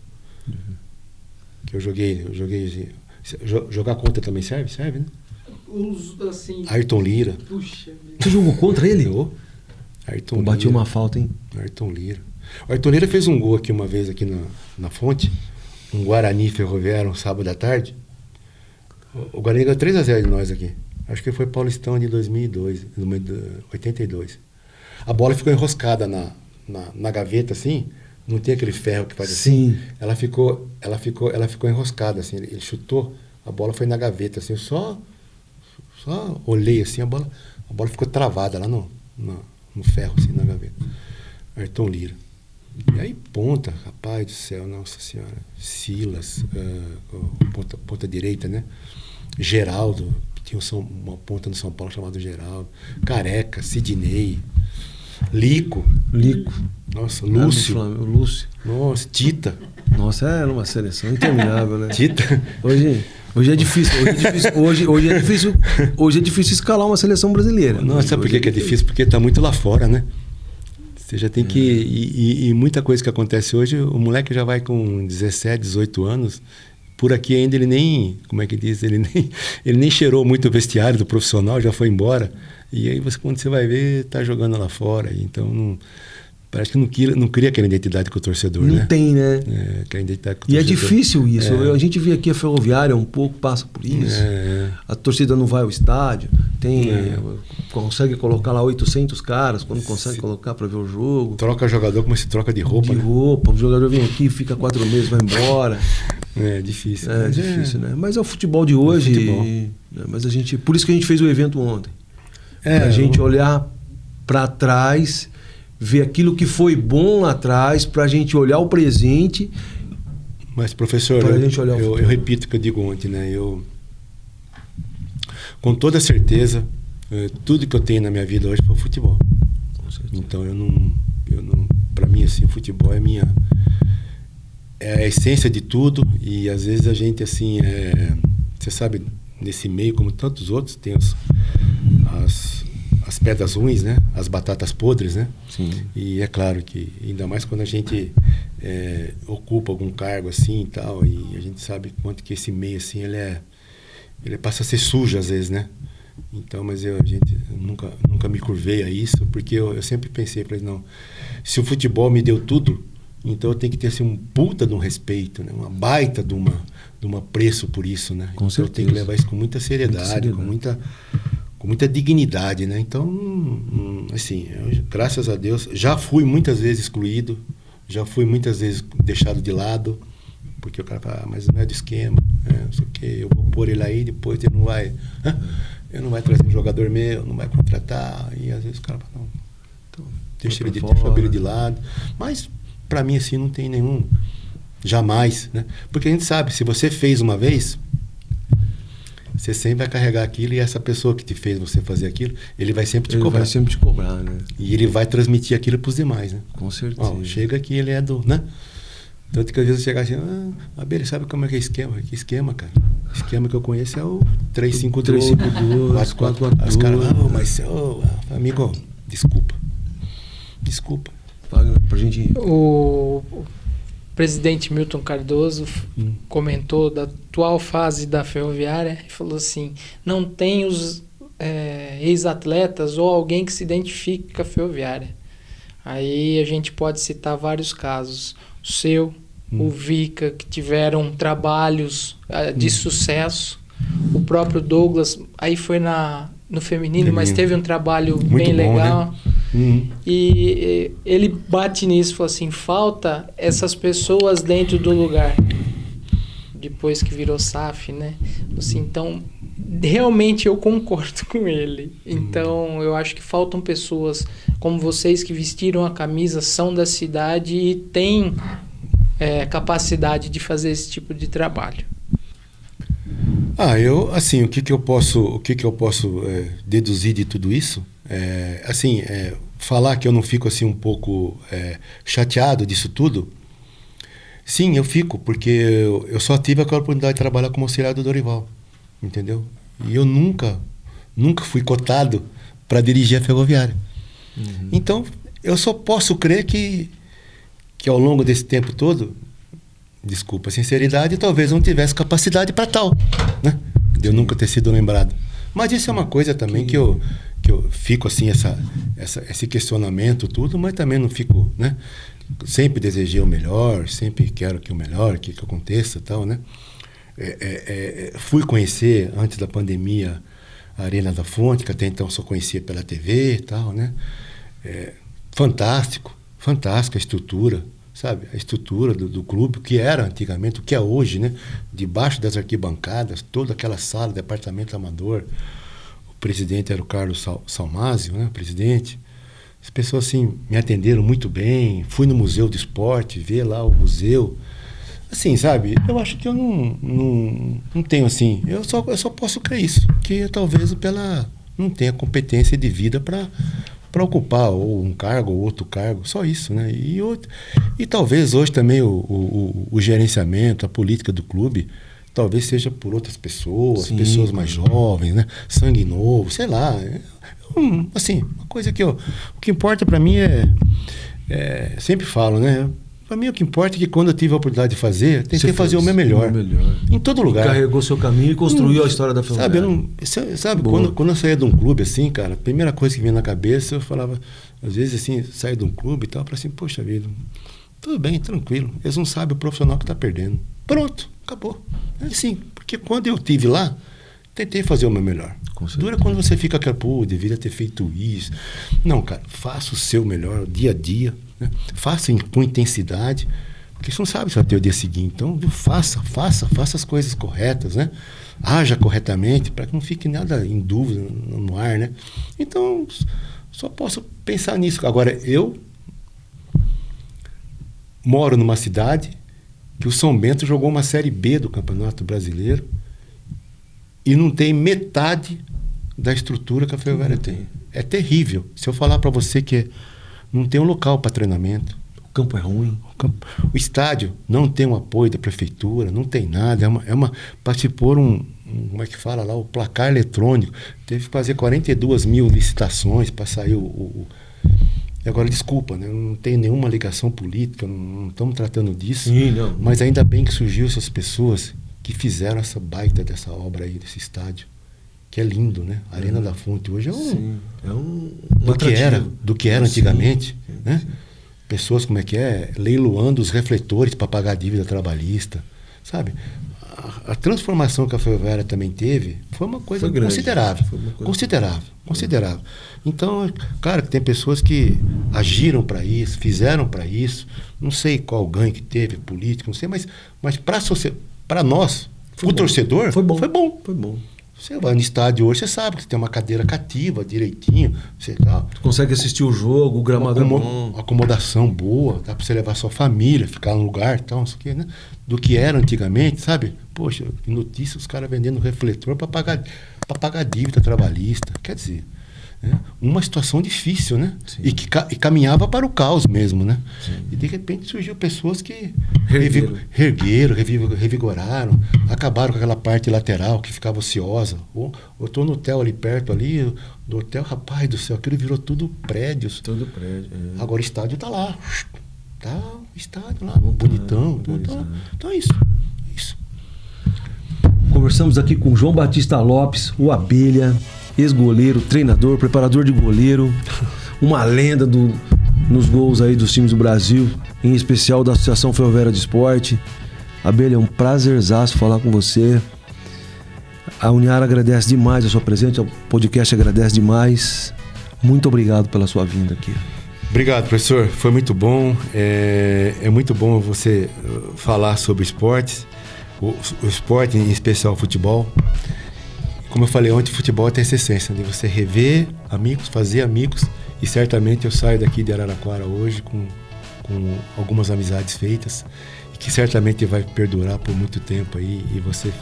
Que eu joguei. Jogar contra também serve, né? Assim, Ayrton Lira. puxa. Você jogou contra ele? Ayrton Bati Lira. uma falta, hein? Ayrton Lira. O Ayrton Lira fez um gol aqui uma vez aqui na Fonte. Um Guarani Ferroviário, um sábado à tarde. O Guarani ganhou 3-0 de nós aqui. Acho que foi Paulistão de 2002, 82. A bola ficou enroscada na gaveta, assim. Não tem aquele ferro que faz assim. Sim. Ela ficou enroscada, assim. Ele chutou, a bola foi na gaveta, assim. Eu só olhei, assim, a bola ficou travada lá no ferro, assim, na gaveta. Ayrton Lira. E aí, ponta, rapaz do céu, nossa senhora. Silas, ponta direita, né? Geraldo, que tinha uma ponta no São Paulo chamada Geraldo. Careca, Sidney. Lico. Nossa, Lúcio. Lúcio. Nossa, Tita. Nossa, era uma seleção interminável, né? Tita. Hoje é difícil. Hoje é difícil escalar uma seleção brasileira. Não, sabe por que é difícil? Porque está muito lá fora, né? Você já tem que... E muita coisa que acontece hoje, o moleque já vai com 17, 18 anos. Por aqui ainda ele nem... Como é que diz? Ele nem cheirou muito o vestiário do profissional, já foi embora. E aí, quando você vai ver, tá jogando lá fora. Então, parece que não cria aquela identidade com o torcedor, né? Não tem, né? Aquela identidade com o E torcedor. é difícil isso. A gente vê aqui a Ferroviária um pouco, passa por isso. A torcida não vai ao estádio. Consegue colocar lá 800 caras, quando consegue colocar para ver o jogo. Troca jogador como se troca de roupa. O jogador vem aqui, fica 4 meses, vai embora. É difícil. É difícil, né? Mas é o futebol de hoje. Mas por isso que a gente fez o evento ontem. Pra gente olhar para trás, ver aquilo que foi bom lá atrás, pra gente olhar o presente. Mas, professor, eu repito o que eu digo ontem, né? Com toda certeza, tudo que eu tenho na minha vida hoje foi o futebol. Então eu não para mim assim, o futebol é a essência de tudo. E às vezes a gente assim, você sabe, nesse meio como tantos outros, tem as pedras ruins, né? As batatas podres, né? Sim. E é claro que ainda mais quando a gente ocupa algum cargo assim e tal, e a gente sabe quanto que esse meio assim ele passa a ser sujo às vezes, né? Então, mas eu nunca me curvei a isso, porque eu sempre pensei, falei, não, se o futebol me deu tudo, então eu tenho que ter assim, um puta de um respeito, né? Uma baita de uma preço por isso, né? Com certeza. Eu tenho que levar isso com muita seriedade, com muita dignidade, né? Então, assim, graças a Deus, já fui muitas vezes excluído, já fui muitas vezes deixado de lado, porque o cara fala, mas não é do esquema, não sei o quê, eu vou pôr ele aí, depois ele não vai trazer um jogador meu, não vai contratar, e às vezes o cara fala, não, então, deixa ele de lado. Mas, para mim, assim, não tem nenhum, jamais, né? Porque a gente sabe, se você fez uma vez, você sempre vai carregar aquilo, e essa pessoa que te fez você fazer aquilo, ele vai sempre te cobrar. Vai sempre te cobrar, né? E ele vai transmitir aquilo para os demais, né? Com certeza. Chega aqui, ele é né? Tanto que às vezes chegar assim, Abel, sabe como é que é esquema? Que esquema, cara? O esquema que eu conheço é o 3-5-2, 4-4-4. Aí os caras, mas, amigo, desculpa. Pra gente... O presidente Milton Cardoso comentou da atual fase da Ferroviária e falou assim, não tem os ex-atletas ou alguém que se identifique com a Ferroviária. Aí a gente pode citar vários casos. O seu, o Vica, que tiveram trabalhos de sucesso. O próprio Douglas, aí foi no feminino, mas teve um trabalho muito bem legal. Né? E ele bate nisso, falou assim, falta essas pessoas dentro do lugar. Depois que virou SAF, né? Assim, então, realmente eu concordo com ele. Então, eu acho que faltam pessoas como vocês que vestiram a camisa, são da cidade e têm capacidade de fazer esse tipo de trabalho. Eu, assim, o que eu posso deduzir de tudo isso? Falar que eu não fico assim um pouco chateado disso tudo. Sim, eu fico, porque eu só tive aquela oportunidade de trabalhar como auxiliar do Dorival, entendeu? E eu nunca fui cotado para dirigir a Ferroviária. Uhum. Então, eu só posso crer que ao longo desse tempo todo, desculpa a sinceridade, talvez não tivesse capacidade para tal, né? De eu nunca ter sido lembrado. Mas isso é uma coisa também que eu fico assim, esse questionamento, tudo, mas também não fico, né? Sempre desejei o melhor, sempre quero que o melhor, que aconteça e tal, né? Fui conhecer, antes da pandemia, a Arena da Fonte, que até então só conhecia pela TV e tal, né? Fantástica a estrutura, sabe? A estrutura do clube, o que era antigamente, o que é hoje, né? Debaixo das arquibancadas, toda aquela sala, departamento amador. O presidente era o Carlos Salmásio, né? O presidente. As pessoas, assim, me atenderam muito bem. Fui no Museu do Esporte, ver lá o museu. Assim, sabe? Eu acho que eu não tenho, assim... Eu só posso crer isso. Que talvez não tenha competência de vida para ocupar ou um cargo ou outro cargo. Só isso, né? E talvez hoje também o gerenciamento, a política do clube... Talvez seja por outras pessoas, sim, pessoas mais jovens, né? Sangue novo, sei lá. Assim, uma coisa que o que importa para mim sempre falo, né? Para mim o que importa é que quando eu tive a oportunidade de fazer, tentei fazer o meu melhor. Em todo lugar. Carregou seu caminho e construiu a história da Ferroviária. Sabe, quando eu saía de um clube assim, cara, a primeira coisa que vinha na cabeça, eu falava, às vezes assim, saía de um clube e tal, para assim, poxa vida, tudo bem, tranquilo. Eles não sabem o profissional que está perdendo. Pronto, acabou. Assim, porque quando eu estive lá, tentei fazer o meu melhor. Dura quando você fica aquela, deveria ter feito isso. Não, cara, faça o seu melhor, dia a dia, né? Faça com intensidade, porque você não sabe se vai ter o dia seguinte. Então, faça as coisas corretas, né? Haja corretamente, para que não fique nada em dúvida no ar, né? Então, só posso pensar nisso. Agora, eu moro numa cidade que o São Bento jogou uma Série B do Campeonato Brasileiro e não tem metade da estrutura que a Ferroviária tem. É terrível. Se eu falar para você que não tem um local para treinamento. O campo é ruim. O estádio não tem um apoio da prefeitura, não tem nada. Para se pôr como é que fala lá, o placar eletrônico. Teve que fazer 42 mil licitações para sair Agora, desculpa, né? Não tem nenhuma ligação política, não estamos tratando disso. Sim, não. Mas ainda bem que surgiu essas pessoas que fizeram essa baita dessa obra aí, desse estádio. Que é lindo, né? A Arena da Fonte hoje do que era antigamente. Sim, né? Sim. Pessoas, como é que é? Leiloando os refletores para pagar a dívida trabalhista. Sabe? A transformação que a Ferroviária também teve foi uma coisa considerável. Considerável. Então, claro que tem pessoas que agiram para isso, fizeram para isso. Não sei qual ganho que teve, político, não sei, mas para nós, o torcedor, foi bom. Você vai no estádio hoje, você sabe que tem uma cadeira cativa, direitinho. Você consegue assistir o jogo, o gramado é bom. Acomodação boa, dá para você levar sua família, ficar no lugar, tal, não sei o quê, né? Do que era antigamente, sabe? Poxa, notícia, os caras vendendo refletor para pagar dívida trabalhista. Quer dizer, uma situação difícil, né? E que caminhava para o caos mesmo, né? Sim. E de repente surgiu pessoas que revigoraram, acabaram com aquela parte lateral que ficava ociosa. Eu estou no hotel ali perto, do hotel, rapaz do céu, aquilo virou tudo prédios. Tudo prédio. Agora o estádio está lá. Tá o estádio lá, bonitão. Então é isso. Conversamos aqui com João Batista Lopes, o Abelha, ex-goleiro, treinador, preparador de goleiro, uma lenda nos gols aí dos times do Brasil, em especial da Associação Ferroviária de Esporte. Abelha, é um prazerzaço falar com você. A Uniara agradece demais a sua presença, o podcast agradece demais. Muito obrigado pela sua vinda aqui. Obrigado, professor. Foi muito bom. É muito bom você falar sobre esportes, o esporte, em especial o futebol. como eu falei ontem, futebol tem essa essência de você rever amigos, fazer amigos, e certamente eu saio daqui de Araraquara hoje com algumas amizades feitas, e que certamente vai perdurar por muito tempo aí, e você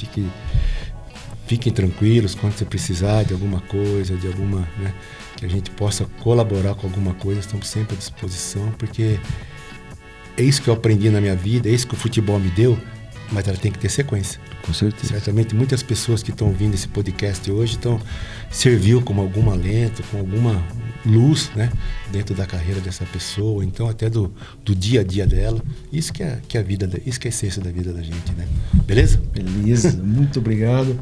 fiquem tranquilos quando você precisar de alguma coisa, de alguma, né, que a gente possa colaborar com alguma coisa, estamos sempre à disposição, porque é isso que eu aprendi na minha vida, é isso que o futebol me deu, mas ela tem que ter sequência. Com certeza. Certamente muitas pessoas que estão ouvindo esse podcast hoje serviu como algum alento, com alguma luz, né, dentro da carreira dessa pessoa, então até do dia a dia dela. Isso que é a vida, isso que é a essência da vida da gente, né? Beleza? Beleza, muito obrigado.